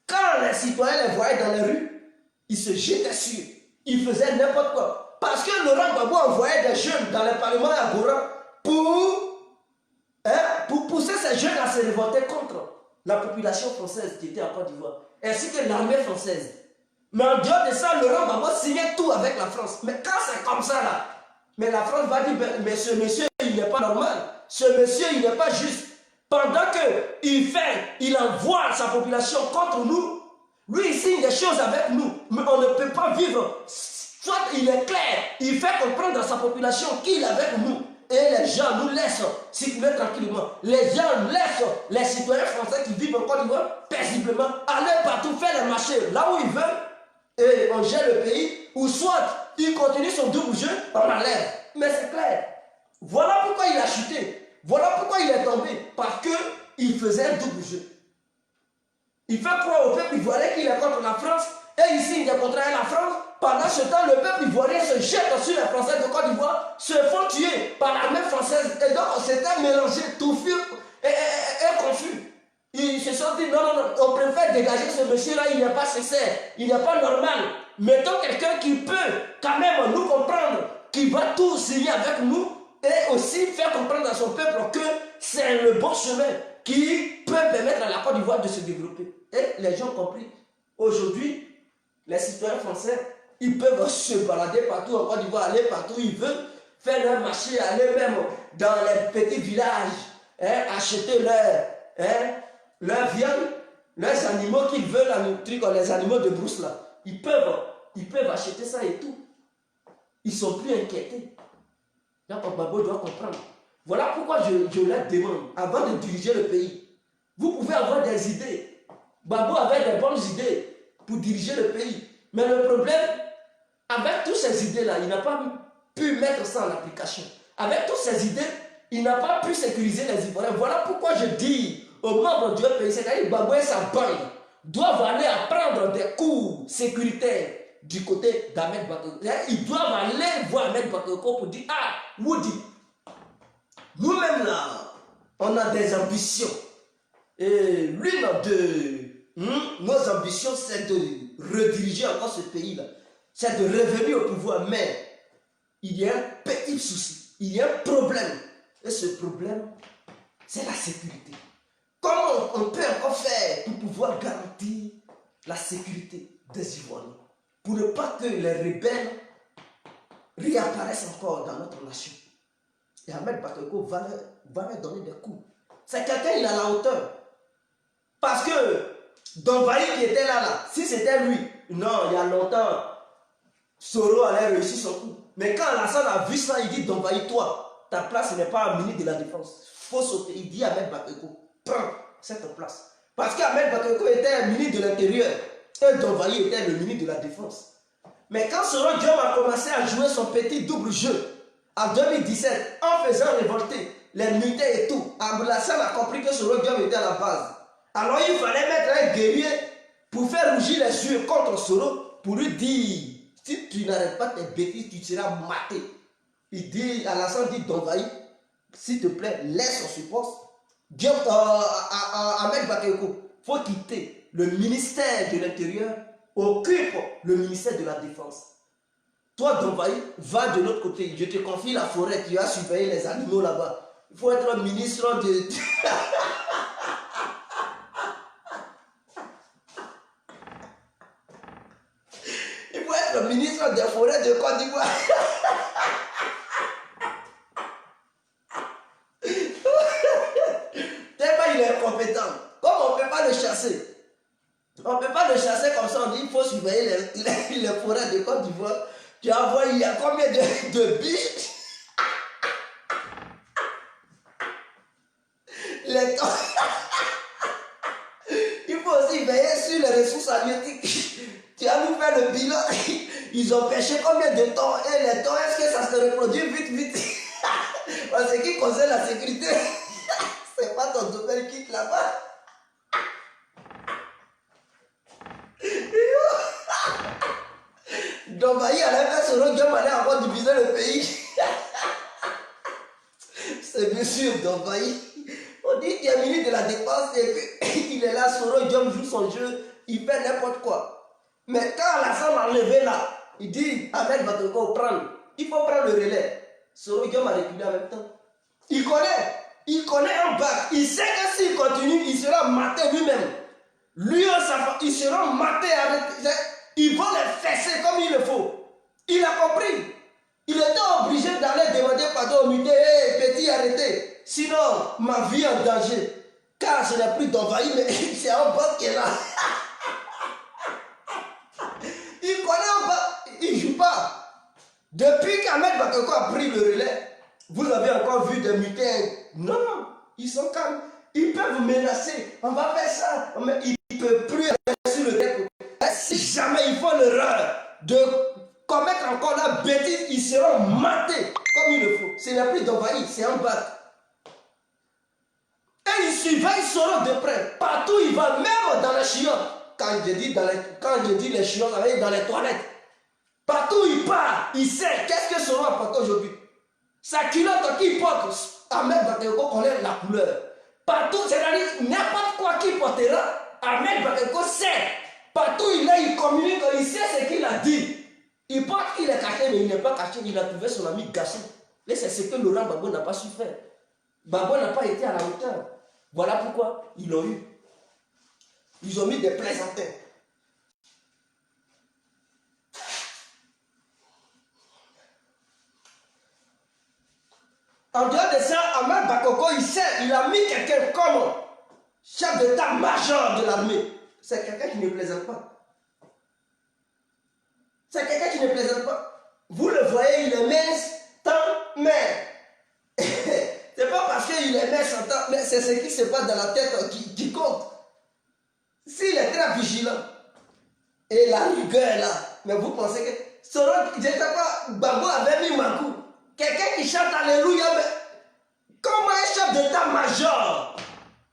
quand les citoyens les voyaient dans les rues, ils se jetaient sur. Ils faisaient n'importe quoi. Parce que Laurent Gbagbo envoyait des jeunes dans les parlements Agora pour pousser ces jeunes à se révolter contre la population française qui était en Côte d'Ivoire, ainsi que l'armée française. Mais en dehors de ça, Laurent Gbagbo signait tout avec la France. Mais quand c'est comme ça là, mais la France va dire, mais ce monsieur, il n'est pas normal. Ce monsieur, il n'est pas juste. Pendant qu'il envoie sa population contre nous, lui, il signe des choses avec nous. Mais on ne peut pas vivre. Soit il est clair, il fait comprendre à sa population qu'il est avec nous. Et les gens nous laissent circuler tranquillement. Les gens laissent les citoyens français qui vivent en Côte d'Ivoire paisiblement aller partout faire les marchés là où ils veulent. Et on gère le pays. Ou soit il continue son double jeu, on enlève. Mais c'est clair. Voilà pourquoi il a chuté. Voilà pourquoi il est tombé. Parce qu'il faisait un double jeu. Il fait croire au peuple ivoirien qu'il est contre la France. Et il signe des contrats avec la France. Pendant ce temps, le peuple ivoirien se jette sur les Français de Côte d'Ivoire, se font tuer par l'armée française. Et donc, c'était mélangé, touffu et confus. Ils se sont dit, non, on préfère dégager ce monsieur-là, il n'est pas sincère, il n'est pas normal. Mettons quelqu'un qui peut quand même nous comprendre, qui va tout signer avec nous, et aussi faire comprendre à son peuple que c'est le bon chemin qui peut permettre à la Côte d'Ivoire de se développer. Et les gens ont compris. Aujourd'hui, les citoyens français, ils peuvent se balader partout en Côte d'Ivoire, aller partout où ils veulent, faire leur marché, aller même dans les petits villages, acheter leur viande, leurs animaux qu'ils veulent, les animaux de brousse là. Ils peuvent acheter ça et tout. Ils ne sont plus inquiétés. Donc Gbagbo doit comprendre. Voilà pourquoi je leur demande, avant de diriger le pays, vous pouvez avoir des idées. Gbagbo avait des bonnes idées pour diriger le pays. Mais le problème, avec toutes ces idées-là, il n'a pas pu mettre ça en application. Avec toutes ces idées, il n'a pas pu sécuriser les Ivoiriens. Voilà pourquoi je dis aux membres du pays, c'est-à-dire Gbagbo et sa bande doivent aller apprendre des cours sécuritaires du côté d'Ahmed Bakayoko. Ils doivent aller voir Ahmed Bakayoko pour dire, ah, Woody, nous-mêmes là, on a des ambitions. Et l'une de nos ambitions, c'est de rediriger encore ce pays-là. C'est de revenir au pouvoir. Mais il y a un petit souci. Il y a un problème. Et ce problème, c'est la sécurité. Comment on peut encore faire pour pouvoir garantir la sécurité des Ivoiriens? Pour ne pas que les rebelles réapparaissent encore dans notre nation. Et Ahmed Bakayoko va leur donner des coups. C'est quelqu'un, il a la hauteur. Parce que Donvaï qui était là, si c'était lui, non, il y a longtemps, Soro allait réussir son coup. Mais quand Alassane a vu ça, il dit Donvaï, toi, ta place n'est pas ministre de la Défense. Il faut sauter. Il dit à Ahmed Bakayoko, prends cette place. Parce qu'Ahmed Bakayoko était ministre de l'Intérieur et Donvaï était le ministre de la Défense. Mais quand Soro Diom a commencé à jouer son petit double jeu, en 2017, en faisant révolter les militaires et tout, Alassane a compris que Soro Diom était à la base. Alors il fallait mettre un guerrier pour faire rougir les yeux contre Soro, pour lui dire, si tu n'arrêtes pas tes bêtises, tu seras maté. Il dit, Alassane dit, Donvaï, s'il te plaît, laisse son support. Ahmed Bakayoko, il faut quitter le ministère de l'Intérieur, occupe le ministère de la Défense. Toi, Donvaï, va de l'autre côté. Je te confie la forêt, tu vas surveiller les animaux là-bas. Il faut être ministre de... Il faut être ministre des forêts de Côte d'Ivoire. Tellement il est incompétent. Comme on ne peut pas le chasser. On ne peut pas le chasser comme ça, on dit qu'il faut surveiller les forêts de Côte d'Ivoire. Tu vas voir, il y a combien de biches. Il faut aussi veiller sur les ressources halieutiques. Tu vas nous faire le bilan. Ils ont pêché combien de temps? Et les temps, est-ce que ça se reproduit vite? En ce qui concerne la sécurité, c'est pas ton domaine qui est là-bas. Donc, il allait faire Soro Diom allait encore diviser le pays. C'est bien sûr, Donvaï. On dit qu'il est ministre de la Défense et qu'il est là, Soro Diom joue son jeu, il fait n'importe quoi. Mais quand Alassane a levé là, il dit Ahmed Bakayoko, prendre. Il faut prendre le relais. Soro Diom a reculé en même temps. Il connaît un bac. Il sait que s'il continue, il sera maté lui-même. Lui, ils seront matés avec. Ils vont les fesser comme il le faut. Il a compris. Il était obligé d'aller demander pardon au militaire. Hey, petit, arrêtez. Sinon, ma vie est en danger. Car je n'ai plus d'envahi, mais c'est un bac qui est là. Il connaît un bac. Il ne joue pas. Depuis qu'Ahmed Bakayoko a pris le relais, vous avez encore vu des militaires. Non, ils sont calmes. Ils peuvent vous menacer. On va faire ça. Mais ils ne peuvent plus aller sur le terrain. Si jamais ils font l'erreur de commettre encore la bêtise, ils seront matés comme il le faut. Ce n'est plus d'envahir, c'est un bac. Et ils surveillent Soro de près. Partout il va, même dans les chiottes. Quand je dis les chiottes, dans les toilettes. Partout il part, il sait qu'est-ce que Soro a porté aujourd'hui. Sa culotte qu'il porte, Ahmed Bakayoko connaît la couleur. Partout, c'est-à-dire n'importe quoi qu'il portera, Ahmed Bakayoko sait. Partout il est, il communique, il sait ce qu'il a dit. Il pense qu'il est caché, mais il n'est pas caché. Il a trouvé son ami gâché. Et c'est ce que Laurent Gbagbo n'a pas su faire. Gbagbo n'a pas été à la hauteur. Voilà pourquoi ils l'ont eu. Ils ont mis des plaisantins. En dehors de ça, Ahmed Bakayoko, il sait, il a mis quelqu'un comme chef d'état-major de l'armée. C'est quelqu'un qui ne plaisante pas. C'est quelqu'un qui ne plaisante pas. Vous le voyez, il est mince, tant, mais c'est pas parce qu'il est mince, tant, mais c'est ce qui se passe dans la tête qui compte. S'il est très vigilant, et la rigueur là, mais vous pensez que Soro, je ne sais pas, Gbagbo avait mis Makou. Quelqu'un qui chante Alléluia, mais comment un chef d'état-major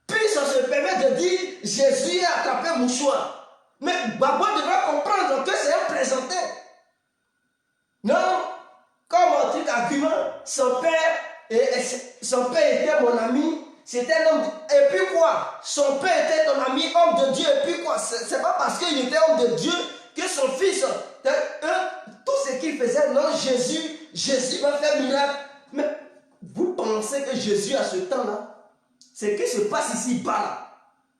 puisse se permettre de dire Jésus a attrapé mouchoir? Mais Gbagbo devrait comprendre que c'est un plaisantin. Non, comme un truc argument, son père était mon ami, C'était un homme. Et puis quoi? Son père était un ami, homme de Dieu. Et puis quoi? C'est pas parce qu'il était homme de Dieu que son fils, tout ce qu'il faisait, non, Jésus va faire miracle. Mais vous pensez que Jésus, à ce temps-là, ce qui se passe ici-bas, là,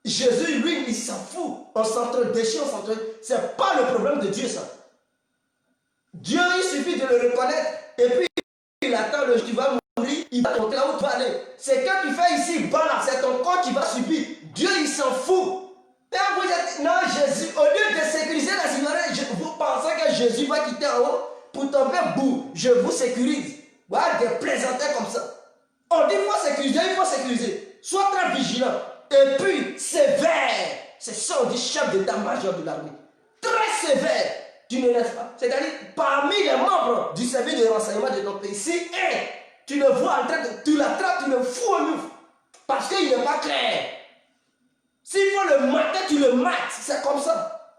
Jésus, lui, il s'en fout. On s'entre-déchire, on s'entre. C'est pas le problème de Dieu, ça. Dieu, il suffit de le reconnaître. Et puis, il attend le jour qui va mourir, il va monter là où tu vas aller. C'est que tu fais ici-bas, là, c'est ton corps qui va subir. Dieu, il s'en fout. Et vous êtes, non, Jésus, au lieu de sécuriser la Ivoiriens, vous pensez que Jésus va quitter en haut pour tomber bout. Je vous sécurise. Voilà, des plaisantins comme ça. On dit qu'il faut sécuriser, il faut sécuriser. Sois très vigilant. Et puis, sévère. C'est ça, on dit chef d'état-major de l'armée. Très sévère. Tu ne laisses pas. C'est-à-dire, parmi les membres du service de renseignement de ton pays, si tu le vois en train de. Tu l'attrapes, tu le fous au mouf. Parce qu'il n'est pas clair. S'il faut le mater, tu le mates. C'est comme ça.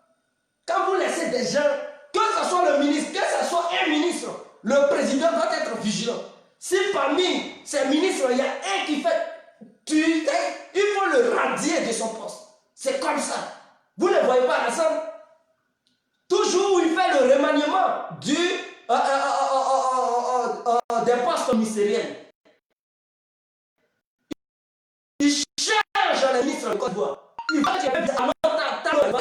Quand vous laissez des gens, que ce soit le ministre, que ce soit un ministre, le président doit être vigilant. Si parmi ces ministres, il y a un qui fait. Il faut le radier de son poste. C'est comme ça. Vous ne voyez pas ensemble. Toujours où il fait le remaniement des postes ministériels. Il change le ministre de Côte d'Ivoire. Il va dire à Montano,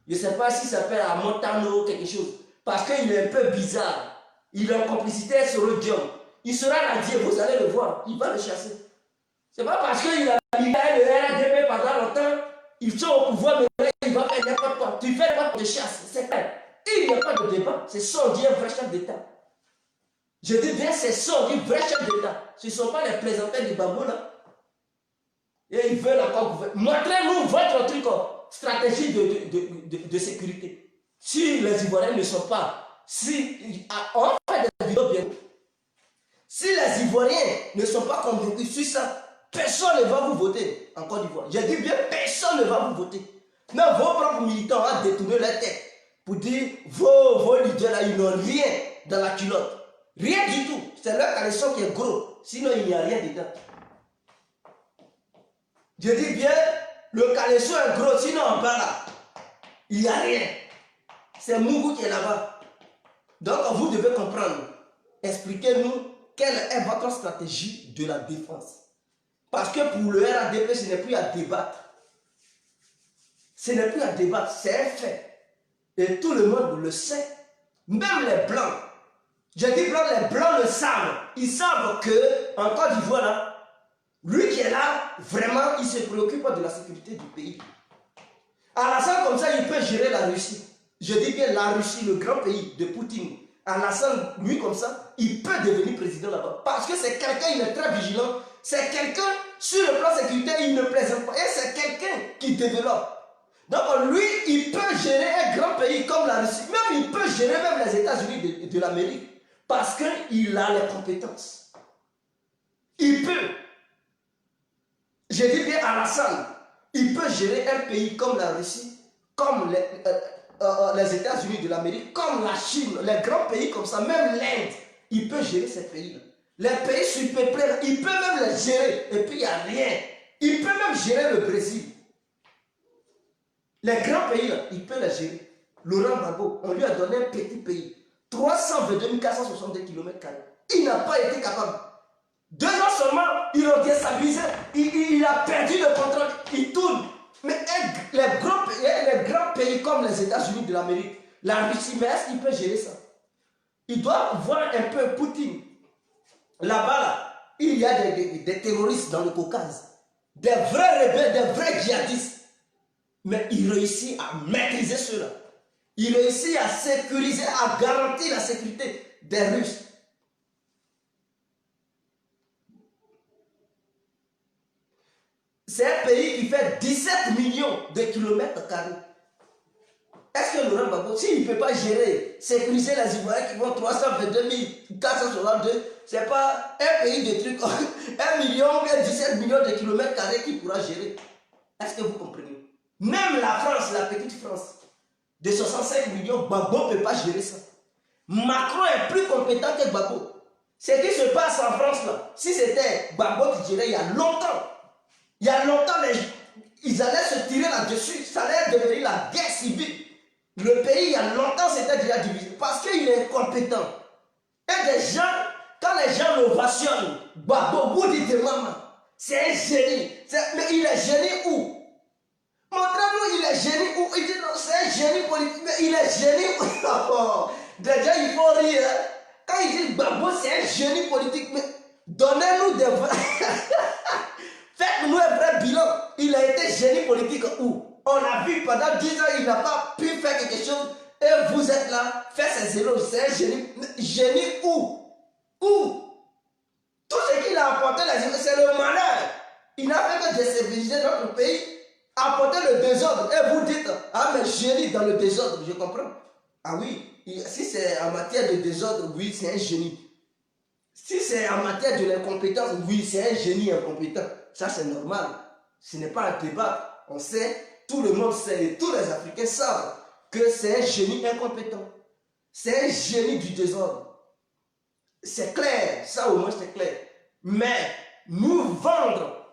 je ne sais pas s'il s'appelle à Montano ou quelque chose. Parce qu'il est un peu bizarre. Il est en complicité sur le diable. Il sera radié, vous allez le voir. Il va le chasser. C'est pas parce qu'il a mis le RDP pendant longtemps, ils sont au pouvoir, mais il va faire n'importe quoi. Tu fais n'importe quoi de chasse, c'est clair. Il n'y a pas de débat. C'est ça, on dit un vrai chef d'État. Je dis bien, c'est ça, on dit vrai chef d'État. Ce ne sont pas les plaisantins du bambou là. Et ils veulent encore gouverner. Montrez-nous votre truc, stratégie de sécurité. Si les Ivoiriens ne sont pas, on fait des vidéos bien. Si les Ivoiriens ne sont pas convaincus sur ça, personne ne va vous voter en Côte d'Ivoire. Je dis bien, personne ne va vous voter. Même vos propres militants vont détourner leur tête pour dire vos leaders là, ils n'ont rien dans la culotte. Rien du tout. C'est leur caleçon qui est gros. Sinon, il n'y a rien dedans. Je dis bien, le caleçon est gros. Sinon, en bas là, il n'y a rien. C'est Mougou qui est là-bas. Donc, vous devez comprendre. Expliquez-nous quelle est votre stratégie de la défense. Parce que pour le RADP, ce n'est plus à débattre. Ce n'est plus à débattre, c'est un fait. Et tout le monde le sait. Même les Blancs. Je dis blanc, les Blancs le savent. Ils savent qu'en Côte d'Ivoire, là, lui qui est là, vraiment, il se préoccupe de la sécurité du pays. Alassane, comme ça, il peut gérer la Russie. Je dis bien la Russie, le grand pays de Poutine. Alassane, lui comme ça, il peut devenir président là-bas. Parce que c'est quelqu'un, il est très vigilant. C'est quelqu'un, sur le plan sécuritaire, il ne plaisante pas. Et c'est quelqu'un qui développe. Donc lui, il peut gérer un grand pays comme la Russie. Même il peut gérer même les États-Unis de l'Amérique. Parce qu'il a les compétences. Il peut. Je dis bien Alassane, il peut gérer un pays comme la Russie, comme les États-Unis de l'Amérique, comme la Chine, les grands pays comme ça, même l'Inde, il peut gérer ces pays-là. Les pays surpeuplés, il peut même les gérer, et puis il n'y a rien. Il peut même gérer le Brésil. Les grands pays, là, il peut les gérer. Laurent Gbagbo, on lui a donné un petit pays, 322 462 km². Il n'a pas été capable. 2 ans seulement, ils l'ont déstabilisé. Il a perdu le contrôle. Il tourne. Mais les grands pays comme les États-Unis de l'Amérique, la Russie, mais est-ce qu'il peut gérer ça? Il doit voir un peu Poutine. Là-bas, là, il y a des terroristes dans le Caucase. Des vrais rebelles, des vrais djihadistes. Mais il réussit à maîtriser cela. Il réussit à sécuriser, à garantir la sécurité des Russes. C'est un pays qui fait 17 millions de kilomètres carrés. Est-ce que Laurent Gbagbo, s'il ne peut pas gérer, sécuriser les Ivoiriens qui vont 322 462, ce n'est pas un pays de trucs, 1 million, 17 millions de kilomètres carrés qui pourra gérer. Est-ce que vous comprenez? Même la France, la petite France, de 65 millions, Gbagbo ne peut pas gérer ça. Macron est plus compétent que Gbagbo. Ce qui se passe en France là, si c'était Gbagbo qui dirait il y a longtemps, ils allaient se tirer là-dessus, ça allait devenir la guerre civile. Le pays, il y a longtemps, c'était déjà divisé parce qu'il est incompétent. Et des gens, quand les gens l'ovationnent, Gbagbo, vous dites maman, c'est un génie. Mais il est génie où? Montrez-nous, il est génie où? Il dit non, c'est un génie politique, mais il est génie où? Déjà, il faut rire. Quand il dit Gbagbo, c'est un génie politique, mais donnez-nous des vrais. Faites-nous un vrai bilan. Il a été génie politique où? On a vu pendant 10 ans, il n'a pas pu faire quelque chose. Et vous êtes là, faites ses éloges. C'est un génie. Génie où? Où? Tout ce qu'il a apporté, c'est le malheur. Il n'a fait que déstabiliser notre pays, apporter le désordre. Et vous dites, ah mais génie dans le désordre, je comprends. Ah oui, si c'est en matière de désordre, oui, c'est un génie. Si c'est en matière de l'incompétence, oui, c'est un génie incompétent. Ça, c'est normal. Ce n'est pas un débat. On sait, tout le monde sait, et tous les Africains savent que c'est un génie incompétent. C'est un génie du désordre. C'est clair, ça au moins c'est clair. Mais nous vendre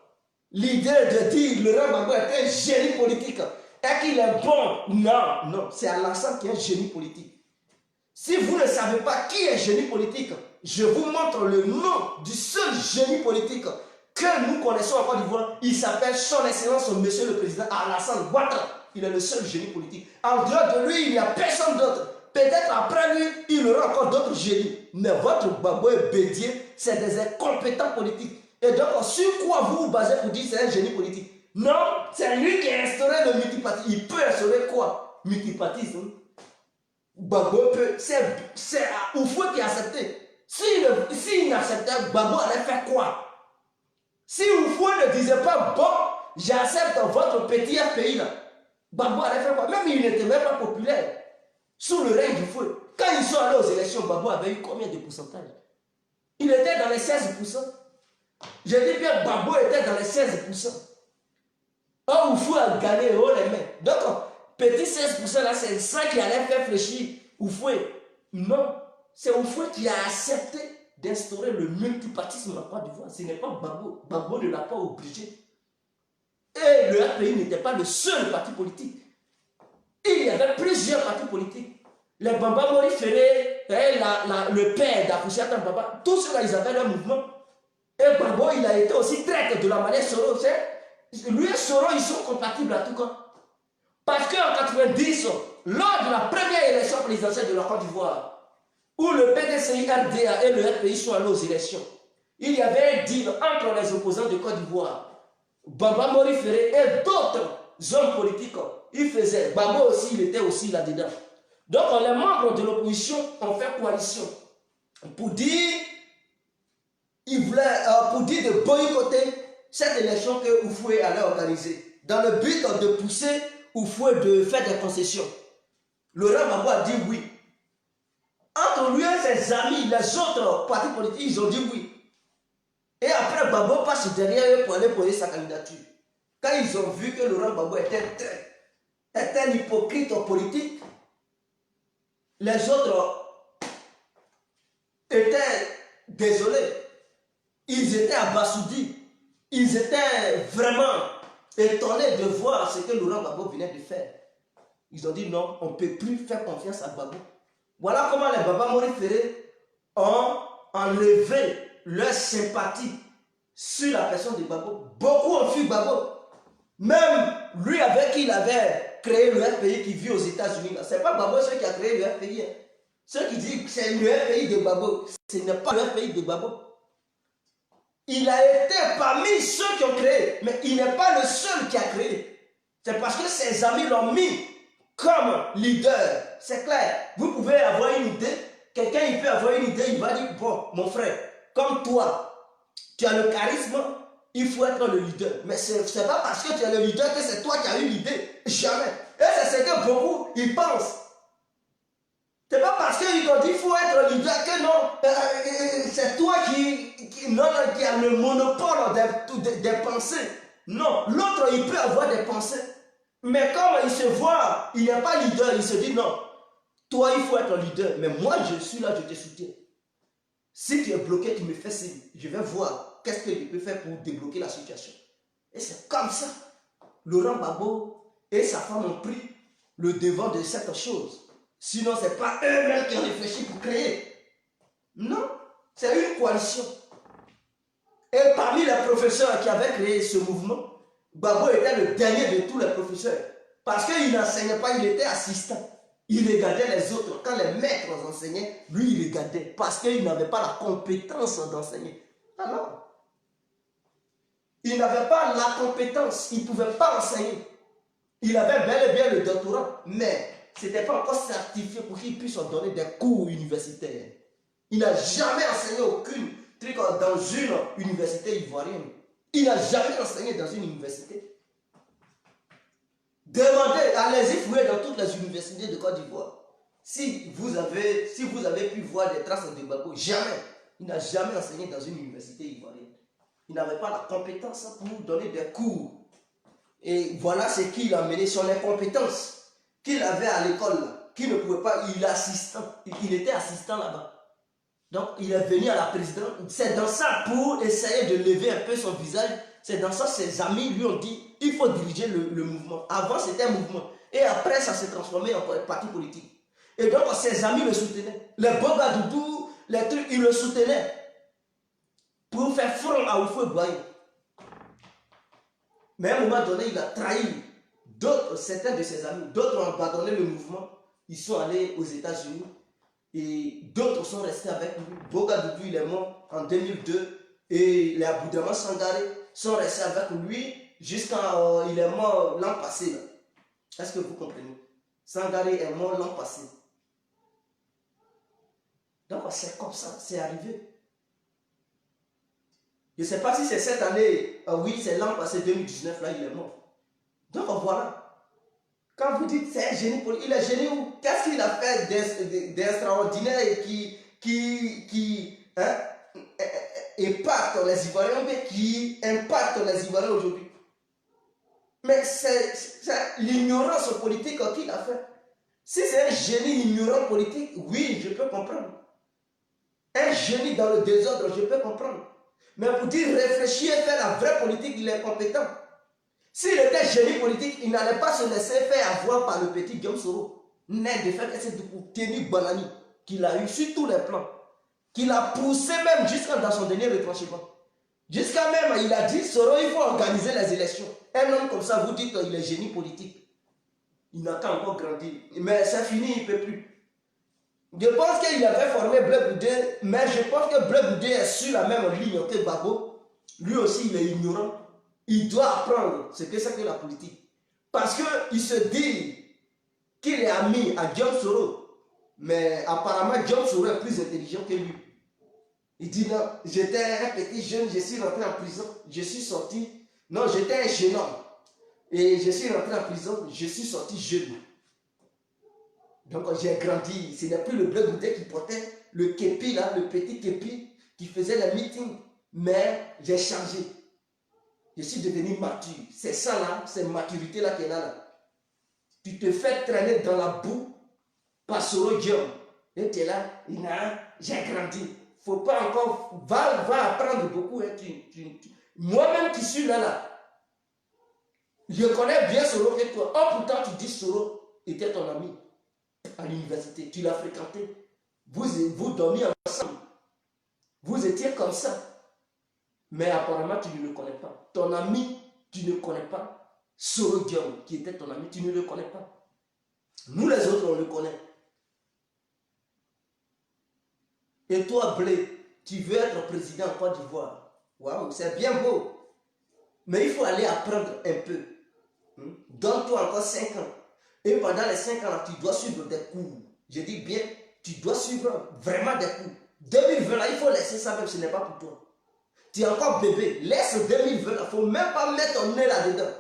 l'idée de dire que Laurent Gbagbo est un génie politique et qu'il est bon, non, c'est Alassane qui est un génie politique. Si vous ne savez pas qui est génie politique, je vous montre le nom du seul génie politique que nous connaissons en Côte d'Ivoire. Il s'appelle Son Excellence Monsieur le Président Alassane Ouattara. Il est le seul génie politique. En dehors de lui, il n'y a personne d'autre. Peut-être après lui, il y aura encore d'autres génies. Mais votre Gbagbo et Bédié, c'est des incompétents politiques. Et donc, sur quoi vous vous basez pour dire que c'est un génie politique? Non, c'est lui qui a instauré le multipartisme. Il peut instaurer quoi? Multipartisme. Gbagbo peut. C'est Oufoué qui a accepté. S'il n'acceptait, Gbagbo allait faire quoi? Si Oufoué ne disait pas, bon, j'accepte votre petit pays là, Gbagbo allait faire quoi? Même il n'était même pas populaire. Sous le règne du feu. Quand ils sont allés aux élections, Gbagbo avait eu combien de pourcentage? Il était dans les 16%. Je dis bien, Gbagbo était dans les 16%. Or, Oufoué a gagné haut les mains. Donc, petit 16% là, c'est ça qui allait faire fléchir Oufoué. Non, c'est Oufoué qui a accepté d'instaurer le multipartisme en Côte d'Ivoire. Ce n'est pas Gbagbo. Gbagbo ne l'a pas obligé. Et le RPI n'était pas le seul parti politique. Il y avait plusieurs partis politiques. Les Bamba Mori Ferré, le père d'Akoussiata Baba, tous ceux-là, ils avaient leur mouvement. Et Gbagbo, il a été aussi traité de la manière Soro. Lui et Soro, ils sont compatibles à tout cas. Parce qu'en 90, lors de la première élection présidentielle de la Côte d'Ivoire, où le PDCI-RDA et le RPI sont allés aux élections, il y avait un deal entre les opposants de Côte d'Ivoire, Bamba Mori Ferré et d'autres hommes politiques. Il faisait, Gbagbo aussi, il était aussi là-dedans. Donc les membres de l'opposition ont fait coalition pour dire, pour dire de boycotter cette élection que Oufoué allait organiser, dans le but de pousser Oufoué de faire des concessions. Laurent Gbagbo a dit oui. Entre lui et ses amis, les autres partis politiques, ils ont dit oui. Et après, Gbagbo passe derrière eux pour aller poser sa candidature. Quand ils ont vu que Laurent Gbagbo était un hypocrite politique, les autres étaient désolés. Ils étaient abasourdis. Ils étaient vraiment étonnés de voir ce que Laurent Gbagbo venait de faire. Ils ont dit non, on ne peut plus faire confiance à Gbagbo. Voilà comment les Baba Mori Ferré ont enlevé leur sympathie sur la personne de Gbagbo. Beaucoup ont fui Gbagbo. Même lui avec qui il avait créé le RPI qui vit aux États-Unis. Ce n'est pas Gbagbo celui qui a créé le RPI. Hein. Ceux qui disent que c'est le RPI de Gbagbo, ce n'est pas le RPI de Gbagbo. Il a été parmi ceux qui ont créé, mais il n'est pas le seul qui a créé. C'est parce que ses amis l'ont mis comme leader. C'est clair. Vous pouvez avoir une idée. Quelqu'un il peut avoir une idée, il va dire, bon, mon frère, comme toi, tu as le charisme, il faut être le leader. Mais ce n'est pas parce que tu es le leader que c'est toi qui as eu l'idée. Jamais. Et c'est ce que beaucoup, ils pensent. Ce n'est pas parce qu'ils t'ont dit qu'il faut être leader que non, c'est toi qui a le monopole des pensées. Non, l'autre, il peut avoir des pensées. Mais comme il se voit, il n'est pas leader, il se dit non, toi, il faut être leader. Mais moi, je suis là, je te soutiens. Si tu es bloqué, tu me fais signe. Je vais voir qu'est-ce que je peux faire pour débloquer la situation. Et c'est comme ça. Laurent Gbagbo et sa femme ont pris le devant de cette chose. Sinon, ce n'est pas eux-mêmes qui ont réfléchi pour créer. Non, c'est une coalition. Et parmi les professeurs qui avaient créé ce mouvement, Gbagbo était le dernier de tous les professeurs. Parce qu'il n'enseignait pas, il était assistant. Il regardait les autres. Quand les maîtres enseignaient, lui, il regardait. Parce qu'il n'avait pas la compétence d'enseigner. Alors, il n'avait pas la compétence. Il ne pouvait pas enseigner. Il avait bel et bien le doctorat. Mais ce n'était pas encore certifié pour qu'il puisse en donner des cours universitaires. Il n'a jamais enseigné aucune truc dans une université ivoirienne. Il n'a jamais enseigné dans une université. Demandez, allez-y fouiller dans toutes les universités de Côte d'Ivoire. Si vous avez pu voir des traces de Gbagbo, jamais. Il n'a jamais enseigné dans une université ivoirienne. Il n'avait pas la compétence pour donner des cours. Et voilà ce qu'il a mené, son incompétence qu'il avait à l'école, qu'il ne pouvait pas, il était assistant là-bas. Donc il est venu à la présidence, c'est dans ça pour essayer de lever un peu son visage, c'est dans ça ses amis lui ont dit, il faut diriger le mouvement. Avant c'était un mouvement, et après ça s'est transformé en parti politique. Et donc ses amis le soutenaient, les Bogadoudou, les trucs, ils le soutenaient pour faire front à Houphouët-Boigny. Mais à un moment donné, il a trahi certains de ses amis. D'autres ont abandonné le mouvement. Ils sont allés aux États-Unis. Et d'autres sont restés avec lui. Bogadoudou, il est mort en 2002. Et les Aboudama Sangaré sont restés avec lui jusqu'à... il est mort l'an passé. Est-ce que vous comprenez? Sangaré est mort l'an passé. Donc c'est comme ça, c'est arrivé. Je ne sais pas si c'est cette année, oui, c'est l'an passé 2019, là, il est mort. Donc voilà. Quand vous dites c'est un génie politique, il est génie où? Qu'est-ce qu'il a fait d'extraordinaire et qui impacte les Ivoiriens, mais qui impacte les Ivoiriens aujourd'hui? Mais c'est l'ignorance politique qu'il a fait. Si c'est un génie ignorant politique, oui, je peux comprendre. Un génie dans le désordre, je peux comprendre. Mais pour dire réfléchir et faire la vraie politique, il est compétent. S'il était génie politique, il n'allait pas se laisser faire avoir par le petit Guillaume Soro. Né de faire essayer de tenir Banani, qu'il a eu sur tous les plans. Qu'il a poussé même jusqu'à dans son dernier retranchement. Jusqu'à même, il a dit, Soro, il faut organiser les élections. Un homme comme ça, vous dites qu'il est génie politique. Il n'a qu'à encore grandir. Mais c'est fini, il ne peut plus. Je pense qu'il avait formé Bleu Goudé, mais je pense que Bleu Goudé est sur la même ligne que Gbagbo. Lui aussi, il est ignorant. Il doit apprendre ce que c'est que la politique. Parce qu'il se dit qu'il est ami à Guillaume Soro. Mais apparemment, Guillaume Soro est plus intelligent que lui. Il dit non, j'étais un petit jeune, je suis rentré en prison, je suis sorti. Non, j'étais un jeune homme. Et je suis rentré en prison, je suis sorti jeune. Donc j'ai grandi, ce n'est plus le Bleu Goudé qui portait le képi là, le petit képi qui faisait les meetings. Mais j'ai changé. Je suis devenu mature. C'est ça là, cette maturité là qu'elle a là. Tu te fais traîner dans la boue par Soro Guillaume. Et tu es là, j'ai grandi. Faut pas encore, va apprendre beaucoup. Hein, moi-même qui suis là, je connais bien Soro et toi. Oh pourtant tu dis Soro était ton ami. À l'université, tu l'as fréquenté, vous dormiez ensemble, vous étiez comme ça, mais apparemment tu ne le connais pas. Ton ami, tu ne connais pas. Soro Guillaume, qui était ton ami, tu ne le connais pas. Nous les autres, on le connaît. Et toi, Blé, tu veux être président en Côte d'Ivoire. Waouh, c'est bien beau. Mais il faut aller apprendre un peu. Donne-toi encore 5 ans. Et pendant les 5 ans, tu dois suivre des cours. Je dis bien, tu dois suivre vraiment des cours. 2020, là, il faut laisser ça même, ce n'est pas pour toi. Tu es encore bébé. Laisse 2020, il ne faut même pas mettre ton nez là-dedans.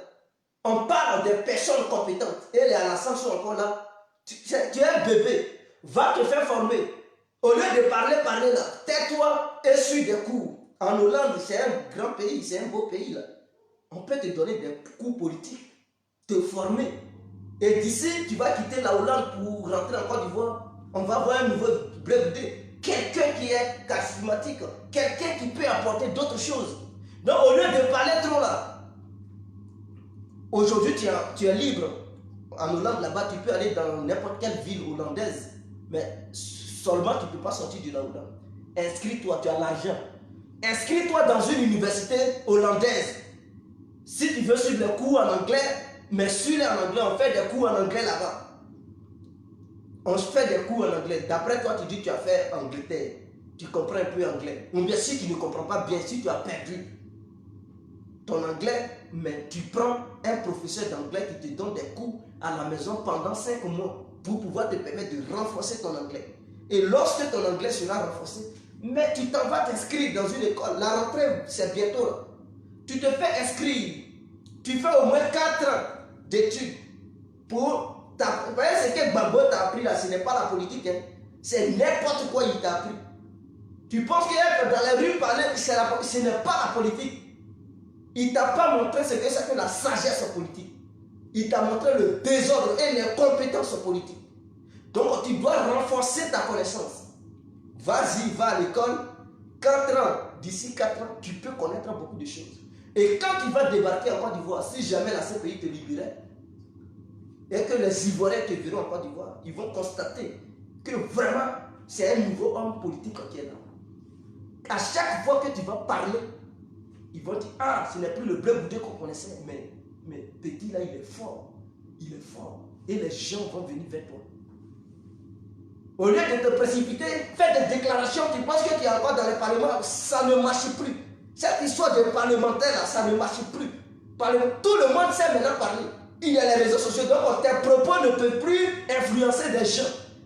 On parle des personnes compétentes. Et les Alassane sont encore là. Tu es un bébé. Va te faire former. Au lieu de parler là, tais-toi et suis des cours. En Hollande, c'est un grand pays, c'est un beau pays là. On peut te donner des cours politiques, te former. Et d'ici, tu vas quitter la Hollande pour rentrer en Côte d'Ivoire. On va voir un nouveau Bleu Goudé. quelqu'un qui est charismatique, quelqu'un qui peut apporter d'autres choses. Donc au lieu de parler trop là, aujourd'hui tu es libre. En Hollande là-bas, tu peux aller dans n'importe quelle ville hollandaise, mais seulement tu ne peux pas sortir de la Hollande. Inscris-toi, tu as l'argent. Inscris-toi dans une université hollandaise. Si tu veux suivre les cours en anglais, mais suis-les en anglais, on fait des cours en anglais là-bas. On fait des cours en anglais. D'après toi, tu dis que tu as fait Angleterre. Tu comprends un peu anglais. Ou bien si tu ne comprends pas bien, si tu as perdu ton anglais, mais tu prends un professeur d'anglais qui te donne des cours à la maison pendant 5 mois pour pouvoir te permettre de renforcer ton anglais. Et lorsque ton anglais sera renforcé, mais tu t'en vas t'inscrire dans une école. La rentrée, c'est bientôt là. Tu te fais inscrire. Tu fais au moins 4 ans d'études pour ta... Vous voyez ce que Gbagbo t'a appris là, ce n'est pas la politique. Hein. C'est n'importe quoi il t'a appris. Tu penses qu'être dans les rues parler, ce n'est pas la politique. Il ne t'a pas montré ce que c'est que la sagesse politique. Il t'a montré le désordre et les compétences politiques. Donc tu dois renforcer ta connaissance. Vas-y, va à l'école. 4 ans, d'ici 4 ans, tu peux connaître beaucoup de choses. Et quand tu vas débarquer en Côte d'Ivoire, si jamais la CPI te libérait, et que les Ivoiriens te verront en Côte d'Ivoire, ils vont constater que vraiment, c'est un nouveau homme politique qui est là. À chaque fois que tu vas parler, ils vont dire, ah, ce n'est plus le bleu boudé qu'on connaissait, mais petit là, il est fort. Il est fort. Et les gens vont venir vers toi. Au lieu de te précipiter, fais des déclarations, tu penses que tu es encore dans le Parlement, ça ne marche plus. Cette histoire de parlementaire là, ça ne marche plus. Tout le monde sait maintenant parler. Il y a les réseaux sociaux, donc tes propos ne peuvent plus influencer des gens.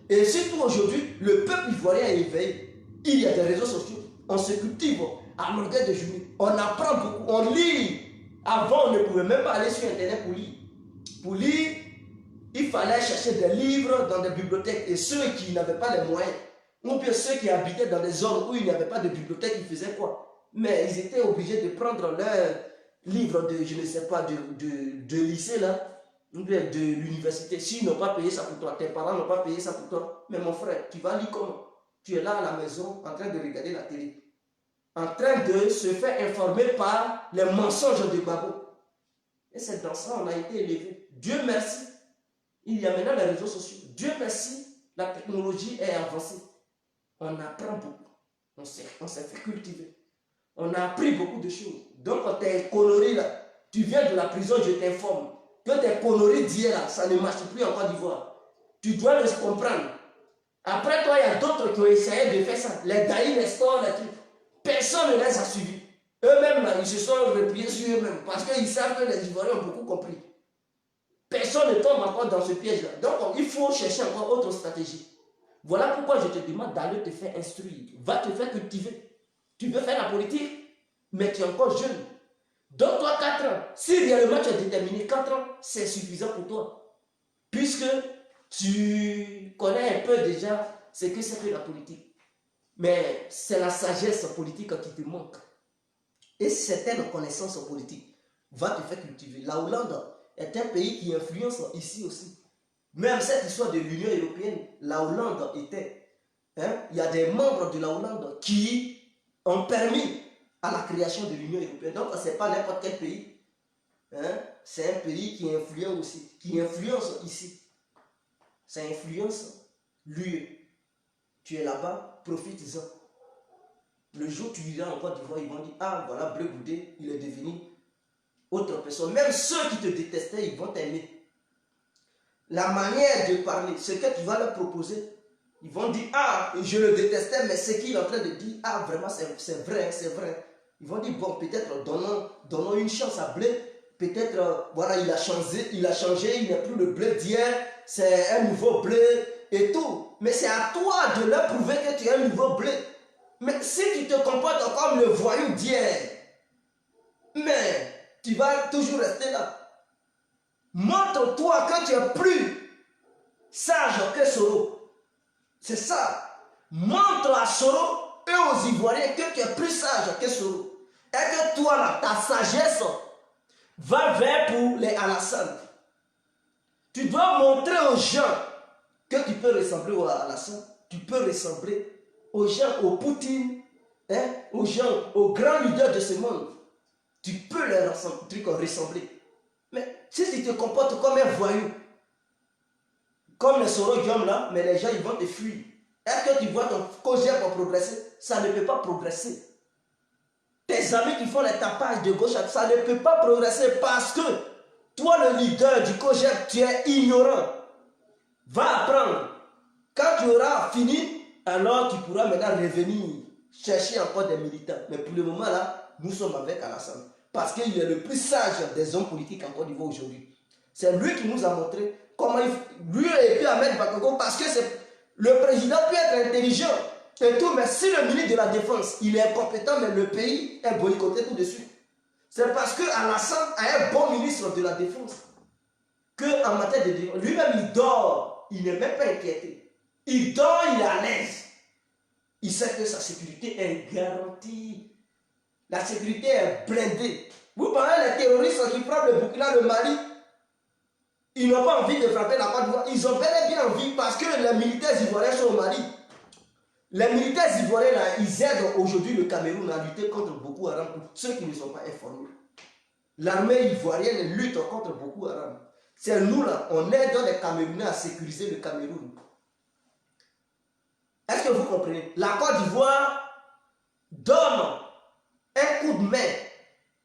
Et surtout aujourd'hui, le peuple ivoirien est éveillé. Il y a des réseaux sociaux, on se cultive à longueur de journée. On apprend beaucoup, on lit. Avant, on ne pouvait même pas aller sur Internet pour lire. Pour lire, il fallait chercher des livres dans des bibliothèques. Et ceux qui n'avaient pas les moyens, ou bien ceux qui habitaient dans des zones où il n'y avait pas de bibliothèque, ils faisaient quoi? Mais ils étaient obligés de prendre leur livre de, je ne sais pas, de lycée là, ou bien de l'université. S'ils n'ont pas payé ça pour toi, tes parents n'ont pas payé ça pour toi, mais mon frère, tu vas lire comment? Tu es là à la maison en train de regarder la télé, en train de se faire informer par les mensonges de Gbagbo. Et c'est dans ça qu'on a été élevé. Dieu merci, il y a maintenant les réseaux sociaux. Dieu merci, la technologie est avancée. On apprend beaucoup. On s'est fait cultiver. On a appris beaucoup de choses. Donc, quand tes conneries là, tu viens de la prison, je t'informe que tes conneries d'hier là, ça ne marche plus en Côte d'Ivoire. Tu dois le comprendre. Après toi, il y a d'autres qui ont essayé de faire ça. Les Daï, les stores, les trucs. Personne ne les a suivis. Eux-mêmes, là, ils se sont repliés sur eux-mêmes parce qu'ils savent que les Ivoiriens ont beaucoup compris. Personne ne tombe encore dans ce piège-là. Donc, il faut chercher encore autre stratégie. Voilà pourquoi je te demande d'aller te faire instruire. Va te faire cultiver. Tu veux faire la politique, mais tu es encore jeune. Donne-toi 4 ans. Si réellement tu es déterminé, 4 ans, c'est suffisant pour toi. Puisque tu connais un peu déjà ce que c'est que la politique. Mais c'est la sagesse politique qui te manque. Et certaines connaissances politiques va te faire cultiver. La Hollande est un pays qui influence ici aussi. Même cette histoire de l'Union européenne, la Hollande était. Il y a des membres de la Hollande qui ont permis à la création de l'Union européenne. Donc, ce n'est pas n'importe quel pays. C'est un pays qui influence aussi, qui influence ici. Ça influence l'UE. Tu es là-bas, profite-en. Le jour où tu iras en Côte d'Ivoire, ils vont dire, ah voilà, Bleu Goudé, il est devenu autre personne. Même ceux qui te détestaient, ils vont t'aimer. La manière de parler, ce que tu vas leur proposer, ils vont dire, ah, je le détestais, mais ce qu'il est en train de dire, ah, vraiment, c'est vrai, c'est vrai. Ils vont dire, bon, peut-être donnons une chance à Blé. Peut-être, voilà, il a changé, il n'est plus le Blé d'hier, c'est un nouveau Blé et tout. Mais c'est à toi de leur prouver que tu es un nouveau Blé. Mais si tu te comportes comme le voyou d'hier, mais tu vas toujours rester là. Montre-toi que tu es plus sage que Soro. C'est ça. Montre à Soro et aux Ivoiriens que tu es plus sage que Soro. Et que toi, là, ta sagesse va vers pour les Alassane. Tu dois montrer aux gens que tu peux ressembler aux Alassane. Tu peux ressembler aux gens, aux Poutine, hein, aux gens, aux grands leaders de ce monde, tu peux leur ressembler. Mais si tu te comportes comme un voyou, comme les Soro Guillaume là, mais les gens ils vont te fuir. Est-ce que tu vois ton COJEP pour progresser? Ça ne peut pas progresser. Tes amis qui font les tapages de gauche, ça ne peut pas progresser parce que toi, le leader du COJEP, tu es ignorant. Va apprendre. Quand tu auras fini, alors tu pourras maintenant revenir chercher encore des militants. Mais pour le moment là, nous sommes avec Alassane. Parce qu'il est le plus sage des hommes politiques en Côte d'Ivoire aujourd'hui. C'est lui qui nous a montré comment lui et puis Ahmed Bakoko, parce que le président peut être intelligent et tout, mais si le ministre de la Défense, il est incompétent, mais le pays est boycotté tout de suite. C'est parce que Alassane a un bon ministre de la Défense qu'en matière de défense, lui-même il dort, il n'est même pas inquiété. Il dort, il est à l'aise. Il sait que sa sécurité est garantie. La sécurité est blindée. Vous parlez des terroristes qui frappent le Burkina, le Mali, ils n'ont pas envie de frapper la Côte d'Ivoire. Ils ont bel et bien envie parce que les militaires ivoiriens sont au Mali. Les militaires ivoiriens, là, ils aident aujourd'hui le Cameroun à lutter contre Boko Haram pour ceux qui ne sont pas informés. L'armée ivoirienne lutte contre Boko Haram. C'est nous, là, on aide les Camerounais à sécuriser le Cameroun. Est-ce que vous comprenez? La Côte d'Ivoire donne un coup de main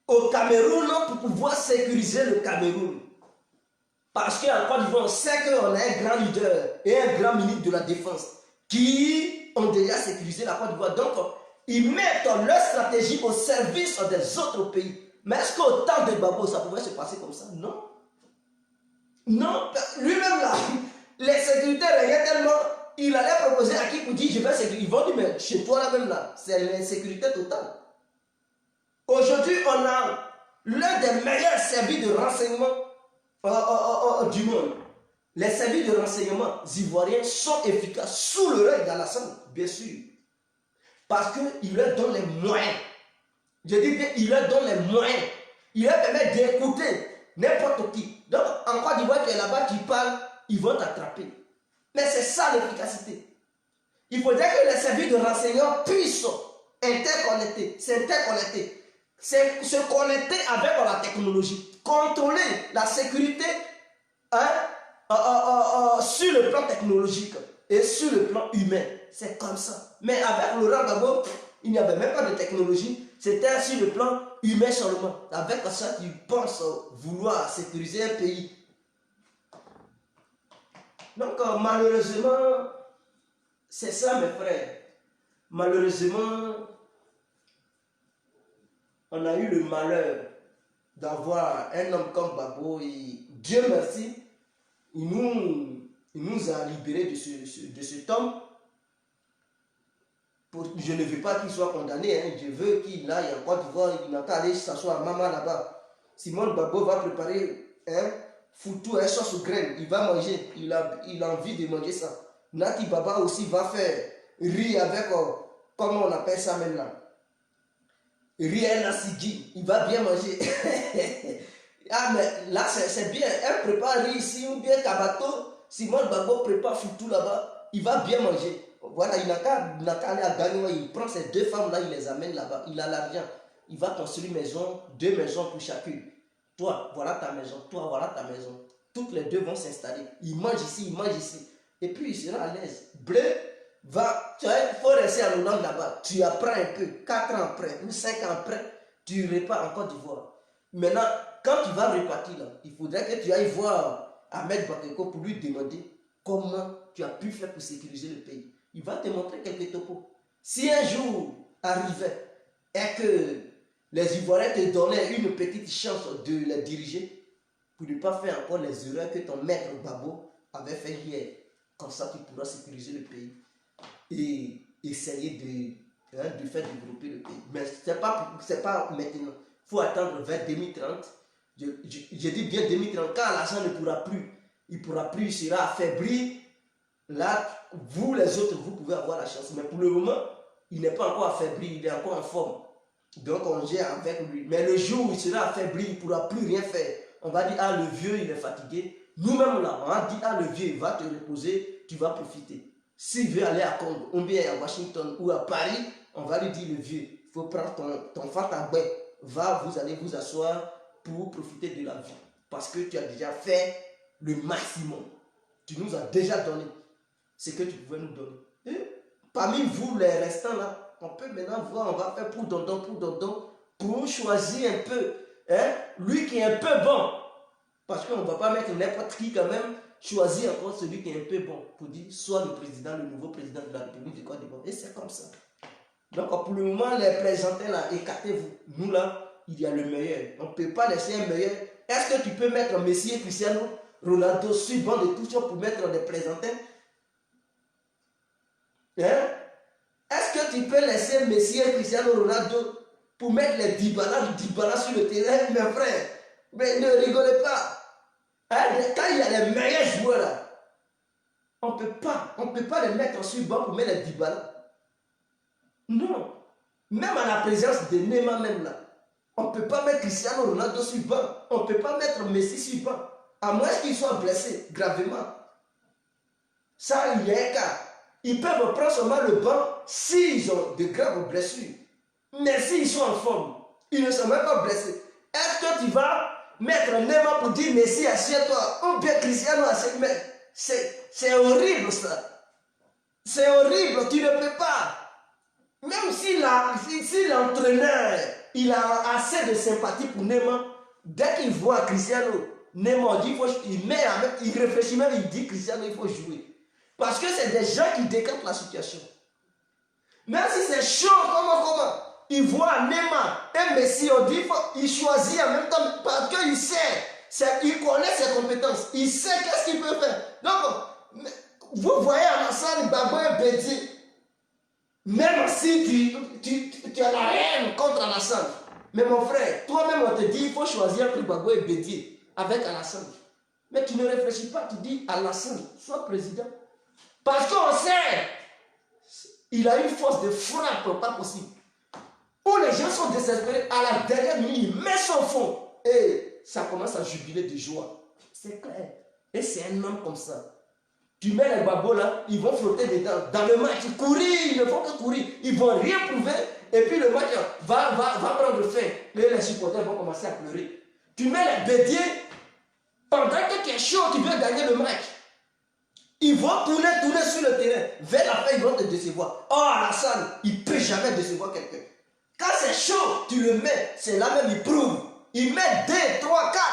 au Cameroun pour pouvoir sécuriser le Cameroun. Parce qu'en Côte d'Ivoire, on sait qu'on a un grand leader et un grand ministre de la Défense qui ont déjà sécurisé la Côte d'Ivoire. Donc, ils mettent leur stratégie au service des autres pays. Mais est-ce qu'au temps de Babo, ça pouvait se passer comme ça? Non. Non. Lui-même, là, les sécuritaires regardaient tellement, il allait proposer à qui pour dire, je vais sécuriser. Ils vont dire, mais chez toi, là-même, là, c'est l'insécurité totale. Aujourd'hui, on a l'un des meilleurs services de renseignement du monde. Les services de renseignement ivoiriens sont efficaces sous le règne d'Alassane, bien sûr. Parce qu'il leur donne les moyens. Je dis bien, il leur donne les moyens. Il leur permet d'écouter n'importe qui. Donc, en Côte d'Ivoire, tu es là-bas, tu parles, ils vont t'attraper. Mais c'est ça l'efficacité. Il faudrait que les services de renseignement puissent interconnecter, s'interconnecter. Se connecter avec la technologie, contrôler la sécurité sur le plan technologique et sur le plan humain. C'est comme ça. Mais avec Laurent Gbagbo, il n'y avait même pas de technologie. C'était sur le plan humain seulement. Avec ça, tu penses vouloir sécuriser un pays. Donc, malheureusement, c'est ça, mes frères. Malheureusement, on a eu le malheur d'avoir un homme comme Gbagbo et Dieu merci, il nous a libérés de cet homme. Je ne veux pas qu'il soit condamné, hein. Je veux qu'il aille en Côte d'Ivoire, il n'a qu'à aller s'asseoir à maman là-bas. Simon Gbagbo va préparer un foutu, un sauce aux graines, il va manger, il a envie de manger ça. Nati Baba aussi va faire riz avec, comment on appelle ça maintenant, rien à Sidi, il va bien manger. Ah, mais là, c'est bien. Elle prépare ici ou bien Kabato. Simon Gbagbo prépare Foutou là-bas. Il va bien manger. Voilà, il n'a qu'à aller à Gagnon. Il prend ces deux femmes-là, il les amène là-bas. Il a l'argent. Il va construire une maison, 2 maisons pour chacune. Toi, voilà ta maison. Toi, voilà ta maison. Toutes les deux vont s'installer. Il mange ici, il mange ici. Et puis, il sera à l'aise. Bleu. Il faut rester en Hollande là-bas. Tu apprends un peu. 4 ans après ou 5 ans après, tu repars en Côte d'Ivoire. Maintenant, quand tu vas repartir là, il faudrait que tu ailles voir Ahmed Bakoko pour lui demander comment tu as pu faire pour sécuriser le pays. Il va te montrer quelques topos. Si un jour arrivait et que les Ivoiriens te donnaient une petite chance de les diriger pour ne pas faire encore les erreurs que ton maître Gbagbo avait fait hier, comme ça tu pourras sécuriser le pays et essayer de faire développer le pays. Mais ce n'est pas maintenant. Il faut attendre vers 2030. Je dis bien 2030, quand Alassane ne pourra plus, il sera affaibli. Là, vous les autres, vous pouvez avoir la chance. Mais pour le moment, il n'est pas encore affaibli, il est encore en forme. Donc on gère avec lui. Mais le jour où il sera affaibli, il ne pourra plus rien faire. On va dire, ah le vieux, il est fatigué. Nous-mêmes là, on va dire, ah le vieux, il va te reposer, tu vas profiter. S'il veut aller à Congo, ou bien à Washington ou à Paris, on va lui dire, le vieux, il faut prendre ton fatagouin, va, vous allez vous asseoir pour profiter de la vie. Parce que tu as déjà fait le maximum. Tu nous as déjà donné ce que tu pouvais nous donner. Et parmi vous, les restants là, on peut maintenant voir, on va faire pour dondon, pour choisir un peu, hein, lui qui est un peu bon. Parce qu'on ne va pas mettre n'importe qui quand même, choisir encore celui qui est un peu bon pour dire soit le président, le nouveau président de la République de Côte d'Ivoire. Et c'est comme ça. Donc pour le moment, les présentants là, écartez-vous. Nous là, il y a le meilleur. On ne peut pas laisser un meilleur. Est-ce que tu peux mettre Messi et Cristiano Ronaldo sur banc de touche pour mettre des présentants? Hein? Est-ce que tu peux laisser Messi et Cristiano Ronaldo pour mettre les Dybala sur le terrain, mes frères? Mais ne rigolez pas. Hein? Quand il y a les meilleurs joueurs là, on ne peut pas les mettre sur le banc pour mettre les Dybala. Non. Même à la présence de Neymar même là, on ne peut pas mettre Cristiano Ronaldo sur le banc. On ne peut pas mettre Messi sur le banc. À moins qu'ils soient blessés gravement. Ça, il y a un cas. Ils peuvent prendre seulement le banc s'ils ont de graves blessures. Mais s'ils sont en forme, ils ne sont même pas blessés. Est-ce que tu vas mettre Neymar pour dire Messi assieds-toi ou bien Cristiano assieds-toi? C'est horrible ça. C'est horrible, tu ne peux pas. Même si l'entraîneur il a assez de sympathie pour Neymar, dès qu'il voit Cristiano, Neymar dit il réfléchit même, il dit Cristiano, il faut jouer. Parce que c'est des gens qui décantent la situation. Même si c'est chaud, comment il voit Neymar et Messi, on dit il choisit en même temps parce qu'il sait, il connaît ses compétences, il sait qu'est-ce qu'il peut faire. Donc, vous voyez Alassane Gbagbo Bédié, même si tu as la haine contre Alassane, mais mon frère, toi-même on te dit il faut choisir entre Gbagbo et Bédié avec Alassane. Mais tu ne réfléchis pas, tu dis Alassane, sois président. Parce qu'on sait, il a une force de frappe pas possible. Où les gens sont désespérés, à la dernière minute, il met son fond. Et ça commence à jubiler de joie. C'est clair. Et c'est un homme comme ça. Tu mets les babos là, ils vont flotter dedans. Dans le match, courir, ils ne font que courir. Ils ne vont rien prouver. Et puis le match va prendre fin. Et les supporters vont commencer à pleurer. Tu mets les bédiers, pendant que tu es chaud, tu veux gagner le match. Ils vont tourner sur le terrain. Vers la fin, ils vont te décevoir. Oh, Alassane, il ne peut jamais décevoir quelqu'un. Quand c'est chaud, tu le mets. C'est là même, il prouve. Il met 2, 3, 4.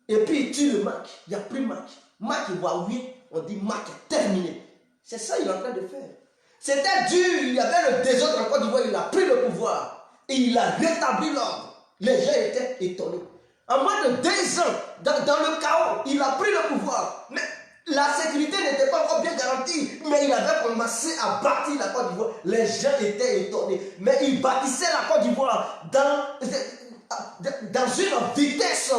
Et puis, il tue le match. Il n'y a plus de match. Match, il voit 8. On dit match terminé. C'est ça qu'il est en train de faire. C'était dur. Il y avait le désordre en Côte d'Ivoire. Il a pris le pouvoir. Et il a rétabli l'ordre. Les gens étaient étonnés. En moins de 2 ans, dans le chaos, il a pris le pouvoir. Mais la sécurité n'était pas encore bien garantie, mais il avait commencé à bâtir la Côte d'Ivoire. Les gens étaient étonnés. Mais il bâtissait la Côte d'Ivoire dans une vitesse.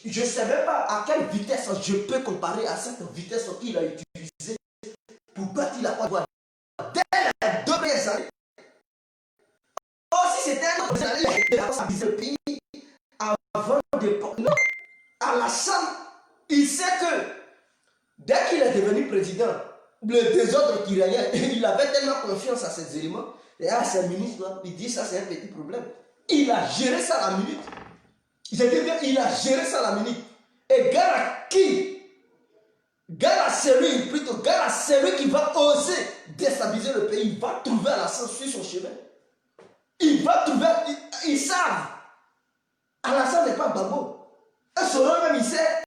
Je ne sais même pas à quelle vitesse je peux comparer à cette vitesse qu'il a utilisée pour bâtir la Côte d'Ivoire. Dès les 2 premières années. Oh, si c'était un autre année, il a visé le pays avant de... Non, Alassane, il sait que dès qu'il est devenu président, le désordre qui régnait, il avait tellement confiance à ces éléments et à ses ministres, là, il dit ça c'est un petit problème. Il a géré ça à la minute. Je dis bien, il a géré ça à la minute. Et celui qui va oser déstabiliser le pays, il va trouver Alassane sur son chemin. Il va trouver, ils savent. Alassane n'est pas Gbagbo. Et Soro même, il sait.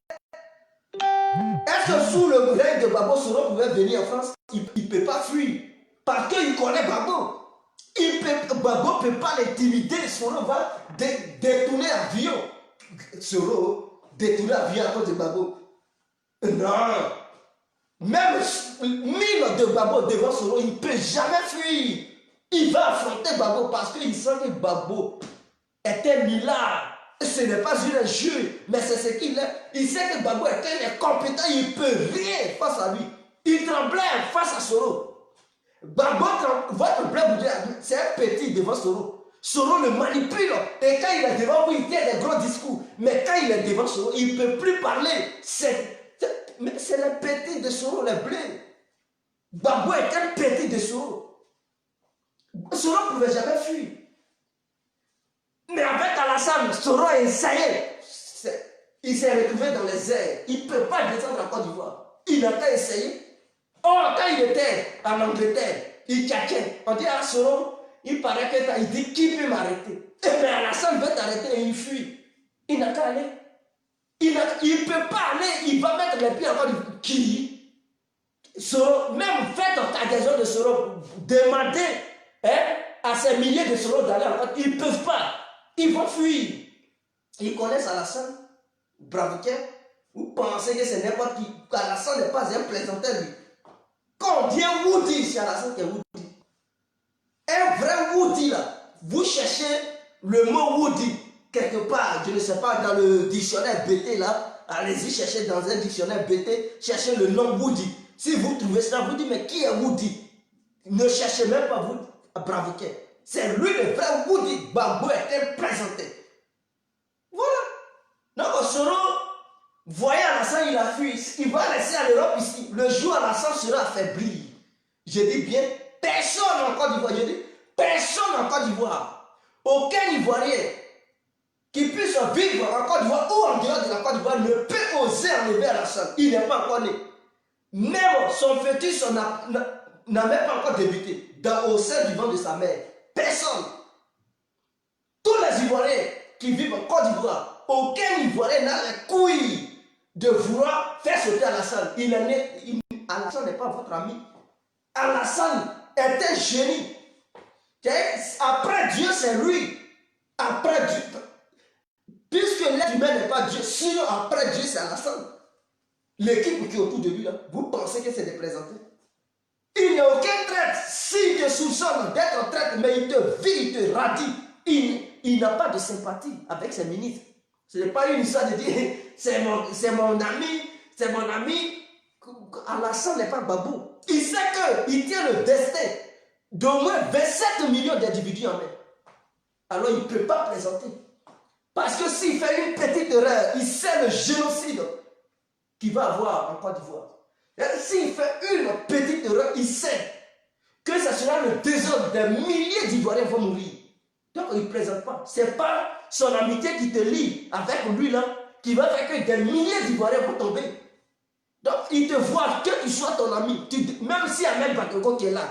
Est-ce que sous le règne de Gbagbo, Soro pouvait venir en France? Il ne peut pas fuir. Parce qu'il connaît Gbagbo. Gbagbo ne peut pas l'intimider. Soro va détourner l'avion. Soro détourner l'avion à cause de Gbagbo. Non. Même 1000 de Gbagbo devant Soro, il ne peut jamais fuir. Il va affronter Gbagbo parce qu'il sent que Gbagbo est un milliard. Ce n'est pas un jeu, mais c'est ce qu'il est. Il sait que Gbagbo est incompétent, il ne peut rien face à lui. Il tremblait face à Soro. Gbagbo, votre blé boudé, c'est un petit devant Soro. Soro le manipule. Et quand il est devant vous, il tient des gros discours. Mais quand il est devant Soro, il ne peut plus parler. Mais c'est le petit de Soro, le blé. Gbagbo était petit de Soro. Soro ne pouvait jamais fuir. Mais avec Alassane, Soro a essayé. Il s'est retrouvé dans les airs. Il ne peut pas descendre en Côte d'Ivoire. Il n'a qu'à essayer. Or, quand il était en Angleterre, il tchatchait. On dit à Soro, il paraît qu'il dit qui peut m'arrêter. Et bien Alassane veut t'arrêter et il fuit. Il n'a qu'à aller. Il ne peut pas aller. Il va mettre les pieds en Côte d'Ivoire. Qui? Soro, même faites occasion de Soro, demandez à ces milliers de Soro d'aller en Côte. Ils ne peuvent pas. Ils vont fuir. Ils connaissent Alassane. Bravouquet, vous pensez que c'est n'importe qui, qu'Alassane n'est pas un plaisantin lui. Quand on dit Woody, c'est Alassane qui est Woody. Un vrai Woody là, vous cherchez le mot Woody quelque part, je ne sais pas, dans le dictionnaire BT là, allez-y chercher dans un dictionnaire BT, cherchez le nom Woody. Si vous trouvez ça, vous dites mais qui est Woody? Ne cherchez même pas Woody, Bravouquet. C'est lui le vrai Woody. Gbagbo est un plaisantin. Voilà. Donc Soro, voyant Alassane, il a fui. Il va rester à l'Europe ici. Le jour Alassane sera affaibli. Je dis bien, personne en Côte d'Ivoire. Je dis, personne en Côte d'Ivoire. Aucun Ivoirien qui puisse vivre en Côte d'Ivoire ou en dehors de la Côte d'Ivoire ne peut oser enlever Alassane. Il n'est pas encore né. Même son fœtus n'a même pas encore débuté au sein du ventre de sa mère. Personne. Tous les Ivoiriens qui vivent en Côte d'Ivoire, aucun Ivoirien n'a les couilles de vouloir faire sauter Alassane. Alassane n'est pas votre ami. Alassane est un génie. Après Dieu, c'est lui. Après Dieu. Puisque l'être humain n'est pas Dieu, sinon après Dieu, c'est Alassane. L'équipe qui est autour de lui, là, vous pensez que c'est des présentés? Il n'y a aucun traître. S'il te soupçonne d'être traître, mais il te vit, il te radie. Il n'a pas de sympathie avec ses ministres. Ce n'est pas une histoire de dire c'est mon ami. Alassane n'est pas babou. Il sait qu'il tient le destin d'au moins 27 millions d'individus en main. Alors il ne peut pas présenter. Parce que s'il fait une petite erreur, il sait le génocide qu'il va avoir en Côte d'Ivoire. S'il fait une petite erreur, il sait que ce sera le désordre. Des milliers d'Ivoiriens vont mourir. Donc il ne présente pas. Ce n'est pas son amitié qui te lie avec lui là, qui va faire que des milliers d'Ivoiriens vont tomber. Donc il te voit, que tu sois ton ami. Même si Ahmed Bakayoko qui est là,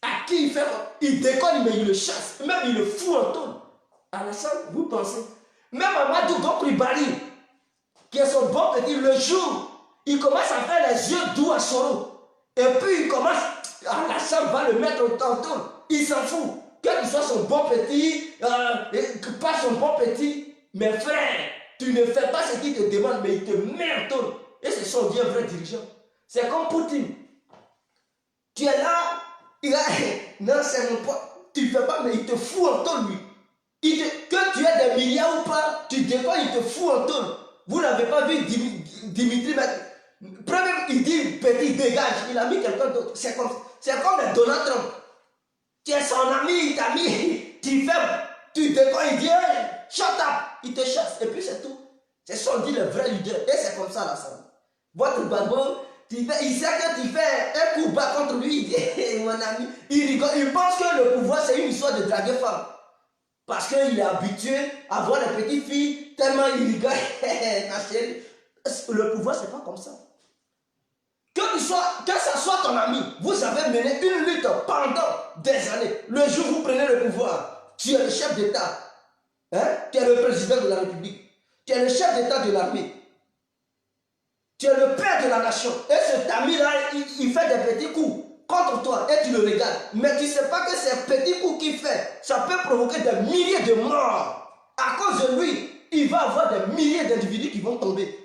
à qui il fait, il déconne, mais il le chasse. Même il le fout en tôle. Alassane, vous pensez? Même Amadou Coulibaly, qui est son bon petit, le jour, il commence à faire les yeux doux à Soro. Et puis il commence, Alassane va le mettre en tôle. Il s'en fout. Quel que soit son bon petit, pas son bon petit, mes frères, tu ne fais pas ce qu'il te demande, mais il te met en tôle. Et c'est son bien vrai dirigeant. C'est comme Poutine. Tu es là, non, c'est mon pote. Tu ne fais pas, mais il te fout en tôle, lui. Que tu aies des milliards ou pas, tu déconnes, il te fout en tôle. Vous n'avez pas vu Dimitri Premier, il dit, petit, dégage. Il a mis quelqu'un d'autre. C'est comme les Donald Trump. Tu es son ami, il t'a mis, tu déconnes, il dit, hey, shut up, il te chasse, et puis c'est tout. C'est ça, on dit le vrai leader, et c'est comme ça, là, ça. Votre Gbagbo, il sait que tu fais un coup bas contre lui, il dit, hey, mon ami, il rigole, il pense que le pouvoir, c'est une histoire de draguer femme. Parce qu'il est habitué à voir les petites filles, tellement il rigole, ma chérie. Le pouvoir, c'est pas comme ça. Que ça soit ton ami, vous avez mené une lutte pendant des années. Le jour où vous prenez le pouvoir, tu es le chef d'État. Tu es le président de la République. Tu es le chef d'État de l'armée. Tu es le père de la nation. Et cet ami-là, il fait des petits coups contre toi et tu le regardes. Mais tu ne sais pas que ces petits coups qu'il fait, ça peut provoquer des milliers de morts. À cause de lui, il va avoir des milliers d'individus qui vont tomber.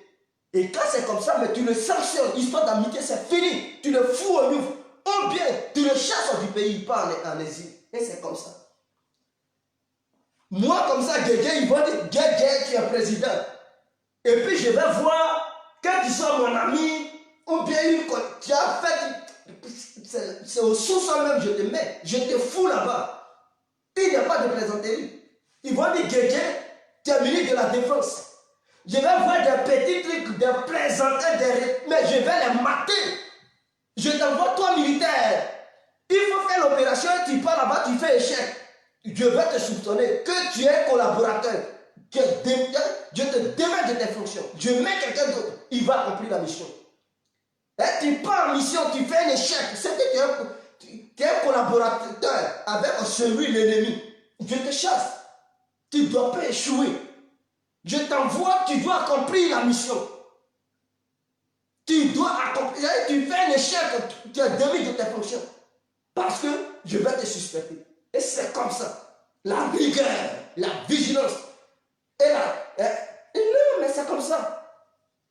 Et quand c'est comme ça, mais tu le sanctionnes, histoire d'amitié, c'est fini. Tu le fous au ouf. Ou bien, tu le chasses du pays, pas en exil. Et c'est comme ça. Moi, comme ça, Guégué, ils vont dire, Guégué, tu es président. Et puis, je vais voir, quand tu sois mon ami, ou bien tu as fait, c'est au sous-sol même, je te mets, je te fous là-bas. Il n'y a pas de plaisanterie. Ils vont dire, Guégué, tu es ministre de la Défense. Je vais voir des petits trucs, des plaisantins, mais je vais les mater. Je t'envoie toi militaire. Il faut faire l'opération, tu pars là-bas, tu fais échec. Je vais te soupçonner que tu es collaborateur. Je te démets de tes fonctions. Je mets quelqu'un d'autre. Il va accomplir la mission. Et tu pars en mission, tu fais un échec. C'est que tu es un collaborateur avec celui, l'ennemi. Je te chasse. Tu ne dois pas échouer. Je t'envoie, tu dois accomplir la mission. Tu dois accomplir. Tu fais un échec, tu es démis de tes fonctions. Parce que je vais te suspecter. Et c'est comme ça. La rigueur, la vigilance. Et non, mais c'est comme ça.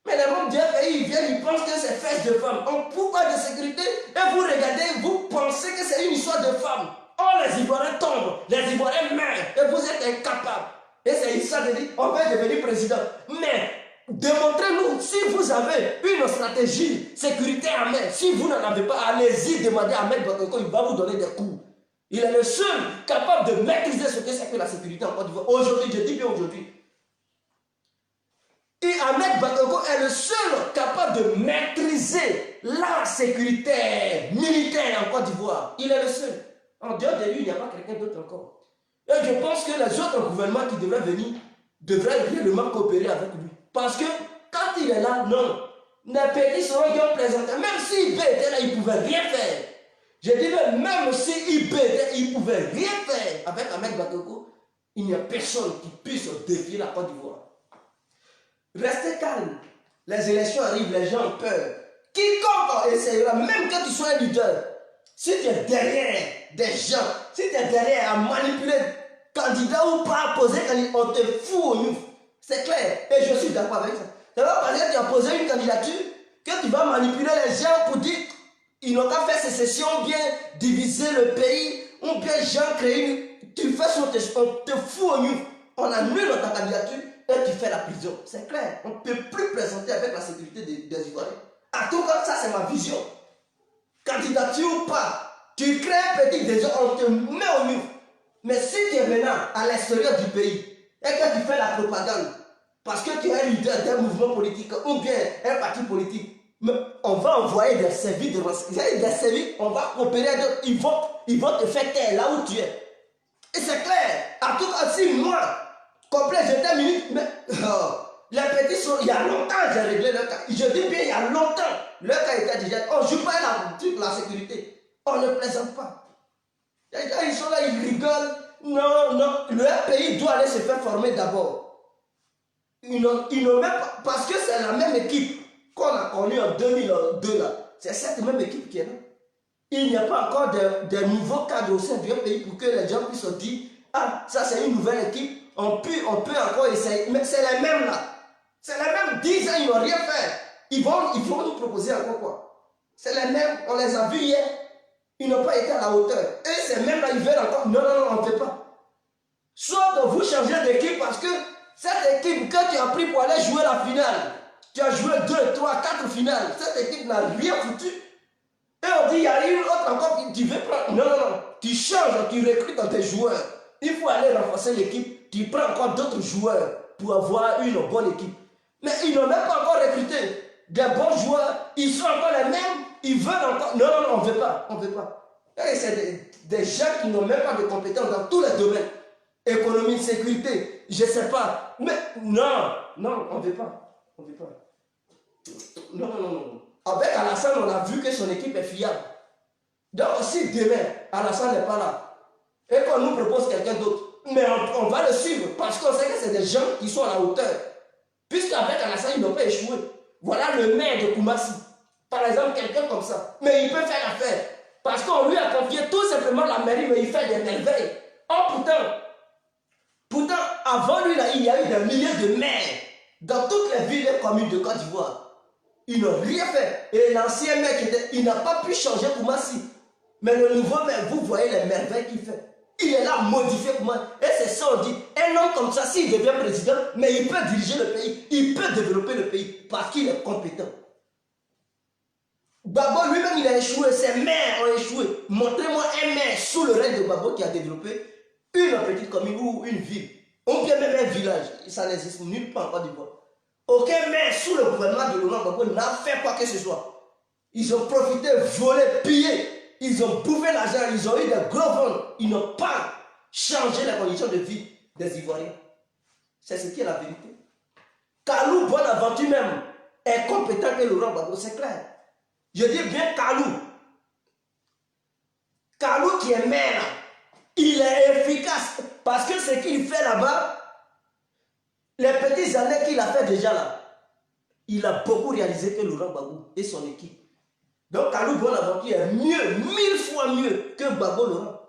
Mais les membres d'un pays, ils viennent, ils pensent que c'est fesses de femmes. On pourquoi de sécurité. Et vous regardez, vous pensez que c'est une histoire de femmes. Oh, les Ivoiriens tombent, les Ivoiriens meurent. Et vous êtes incapables. Et c'est histoire de dire, on va devenir président. Mais démontrez-nous, si vous avez une stratégie sécurité en main, si vous n'en avez pas, allez-y demander à Ahmed Bakayoko, il va vous donner des coups. Il est le seul capable de maîtriser ce que c'est que la sécurité en Côte d'Ivoire. Aujourd'hui, je dis bien aujourd'hui. Et Ahmed Bakayoko est le seul capable de maîtriser la sécurité militaire en Côte d'Ivoire. Il est le seul. En dehors de lui, il n'y a pas quelqu'un d'autre encore. Et je pense que les autres gouvernements qui devraient venir devraient réellement coopérer avec lui. Parce que quand il est là, non. Les petits seront bien présentés. Même si IB était là, il ne pouvait rien faire. Je dis même si IB était là, il ne pouvait rien faire. Avec Ahmed Bakayoko, il n'y a personne qui puisse défier la Côte d'Ivoire. Restez calme. Les élections arrivent, les gens ont peur. Quiconque essayera, même quand tu sois un leader, si tu es derrière des gens, si tu es derrière à manipuler candidat ou pas à poser candidat, on te fout au nous. C'est clair. Et je suis d'accord avec ça. Ça va parce que tu as posé une candidature, que tu vas manipuler les gens pour dire ils n'ont qu'à faire sécession, ou bien diviser le pays, ou bien gens créer une. Tu fais on te fout au nous. On annule ta candidature et tu fais la prison. C'est clair. On ne peut plus présenter avec la sécurité des Ivoiriens. En tout cas, ça c'est ma vision. Candidature ou pas, tu crées un petit désordre, on te met au mur. Mais si tu es maintenant à l'extérieur du pays et que tu fais la propagande, parce que tu es un leader d'un mouvement politique ou bien un parti politique, on va envoyer des services de renseignement, des services, on va coopérer avec eux, ils vont te faire taire là où tu es. Et c'est clair. En tout cas, si moi, complet, j'étais ministre, mais les petits sont, il y a longtemps j'ai réglé leur cas. Je dis bien, il y a longtemps, leur cas était déjà, on ne joue pas la sécurité. On ne plaisante pas. Ils sont là, ils rigolent. Non, non, leur pays doit aller se faire former d'abord. Ils n'ont même pas, parce que c'est la même équipe qu'on a connue en 2002 là. C'est cette même équipe qui est là. Il n'y a pas encore de nouveaux cadres au sein du pays pour que les gens puissent se dire, ah, ça c'est une nouvelle équipe, on peut encore essayer. Mais c'est les mêmes là. C'est les mêmes, 10 ans, ils n'ont rien fait. Ils vont nous proposer encore quoi. C'est les mêmes, on les a vus hier. Ils n'ont pas été à la hauteur. Et ces mêmes-là, ils veulent encore. Non, non, non, on ne fait pas. Soit vous changez d'équipe parce que cette équipe que tu as pris pour aller jouer la finale, tu as joué 2, 3, 4 finales. Cette équipe n'a rien foutu. Et on dit, il y a une autre encore qui tu veux prendre. Non, non, non. Tu changes, tu recrutes dans tes joueurs. Il faut aller renforcer l'équipe. Tu prends encore d'autres joueurs pour avoir une bonne équipe. Mais ils n'ont même pas encore recruté des bons joueurs. Ils sont encore les mêmes. Ils veulent encore. Non, non, non, on ne veut pas. On ne veut pas. Et c'est des gens qui n'ont même pas de compétences dans tous les domaines. Économie, sécurité, je ne sais pas. Mais non, non, on ne veut pas. On ne veut pas. Non, non, non, non. Avec Alassane, on a vu que son équipe est fiable. Donc, si demain, Alassane n'est pas là, et qu'on nous propose quelqu'un d'autre, mais on va le suivre parce qu'on sait que c'est des gens qui sont à la hauteur. Puisqu'avec Alassane, ils n'ont pas échoué. Voilà le maire de Koumassi. Par exemple, quelqu'un comme ça. Mais il peut faire l'affaire. Parce qu'on lui a confié tout simplement la mairie, mais il fait des merveilles. Oh, pourtant, avant lui, là, il y a eu des milliers de maires dans toutes les villes et communes de Côte d'Ivoire. Ils n'ont rien fait. Et l'ancien maire, il n'a pas pu changer Koumassi. Mais le nouveau maire, vous voyez les merveilles qu'il fait. Il est là modifié Koumassi. Et c'est ça, on dit, un homme comme ça, s'il devient président, mais il peut diriger le pays, il peut développer le pays parce qu'il est compétent. Babo lui-même, il a échoué, ses maires ont échoué. Montrez-moi un maire sous le règne de Babo qui a développé une petite commune ou une ville. Ou bien même un village. Ça n'existe nulle part en Côte d'Ivoire. Aucun maire sous le gouvernement de Laurent Gbagbo n'a fait quoi que ce soit. Ils ont profité, volé, pillé. Ils ont bouffé l'argent, ils ont eu des gros ventes. Ils n'ont pas changé les conditions de vie des Ivoiriens. C'est ce qui est la vérité. Kalou Bonaventure même est compétent que Laurent Gbagbo, c'est clair. Je dis bien Kalou. Kalou qui est maire, il est efficace. Parce que ce qu'il fait là-bas, les petites années qu'il a fait déjà là, il a beaucoup réalisé que Laurent Gbagbo et son équipe. Donc Kalou Bonaventure est mieux, 1000 fois mieux que Gbagbo Laurent.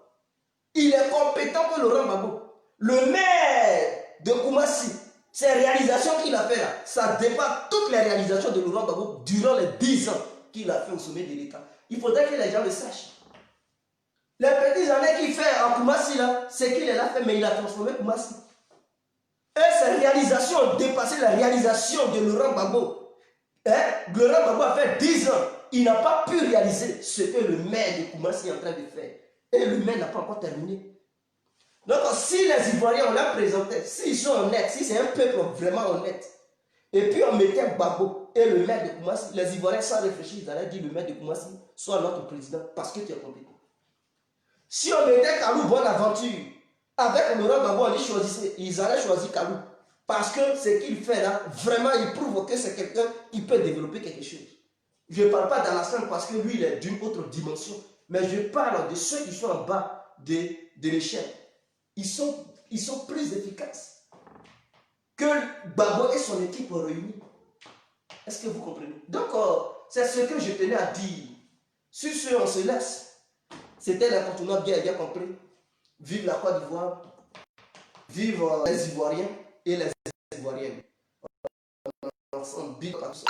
Il est compétent que Laurent Gbagbo. Le maire de Koumassi, ces réalisations qu'il a fait là, ça dépasse toutes les réalisations de Laurent Gbagbo durant les 10 ans qu'il a fait au sommet de l'État. Il faudrait que les gens le sachent. Les petites années qu'il fait en Koumassi là, c'est qu'il a fait, mais il a transformé Koumassi. Et ces réalisations ont dépassé la réalisation de Laurent Gbagbo. Laurent Gbagbo a fait 10 ans. Il n'a pas pu réaliser ce que le maire de Koumassi est en train de faire. Et le maire n'a pas encore terminé. Donc, si les Ivoiriens, on l'a présenté, s'ils sont honnêtes, si c'est un peuple vraiment honnête, et puis on mettait Gbagbo et le maire de Koumassi, les Ivoiriens, sans réfléchir, ils allaient dire le maire de Koumassi soit notre président parce que tu es compétent. Si on mettait Kalou Bonaventure avec Laurent Gbagbo, ils allaient choisir Kalou. Parce que ce qu'il fait là, vraiment, il prouve que c'est quelqu'un qui peut développer quelque chose. Je ne parle pas d'Alassane parce que lui, il est d'une autre dimension. Mais je parle de ceux qui sont en bas de l'échelle. Ils sont plus efficaces que Gbagbo et son équipe réunis. Est-ce que vous comprenez? Donc, c'est ce que je tenais à dire. Sur ce, on se laisse. C'était l'incontournable bien compris. Vive la Côte d'Ivoire. Vive les Ivoiriens et les Ivoiriennes. Ensemble, big up à tous.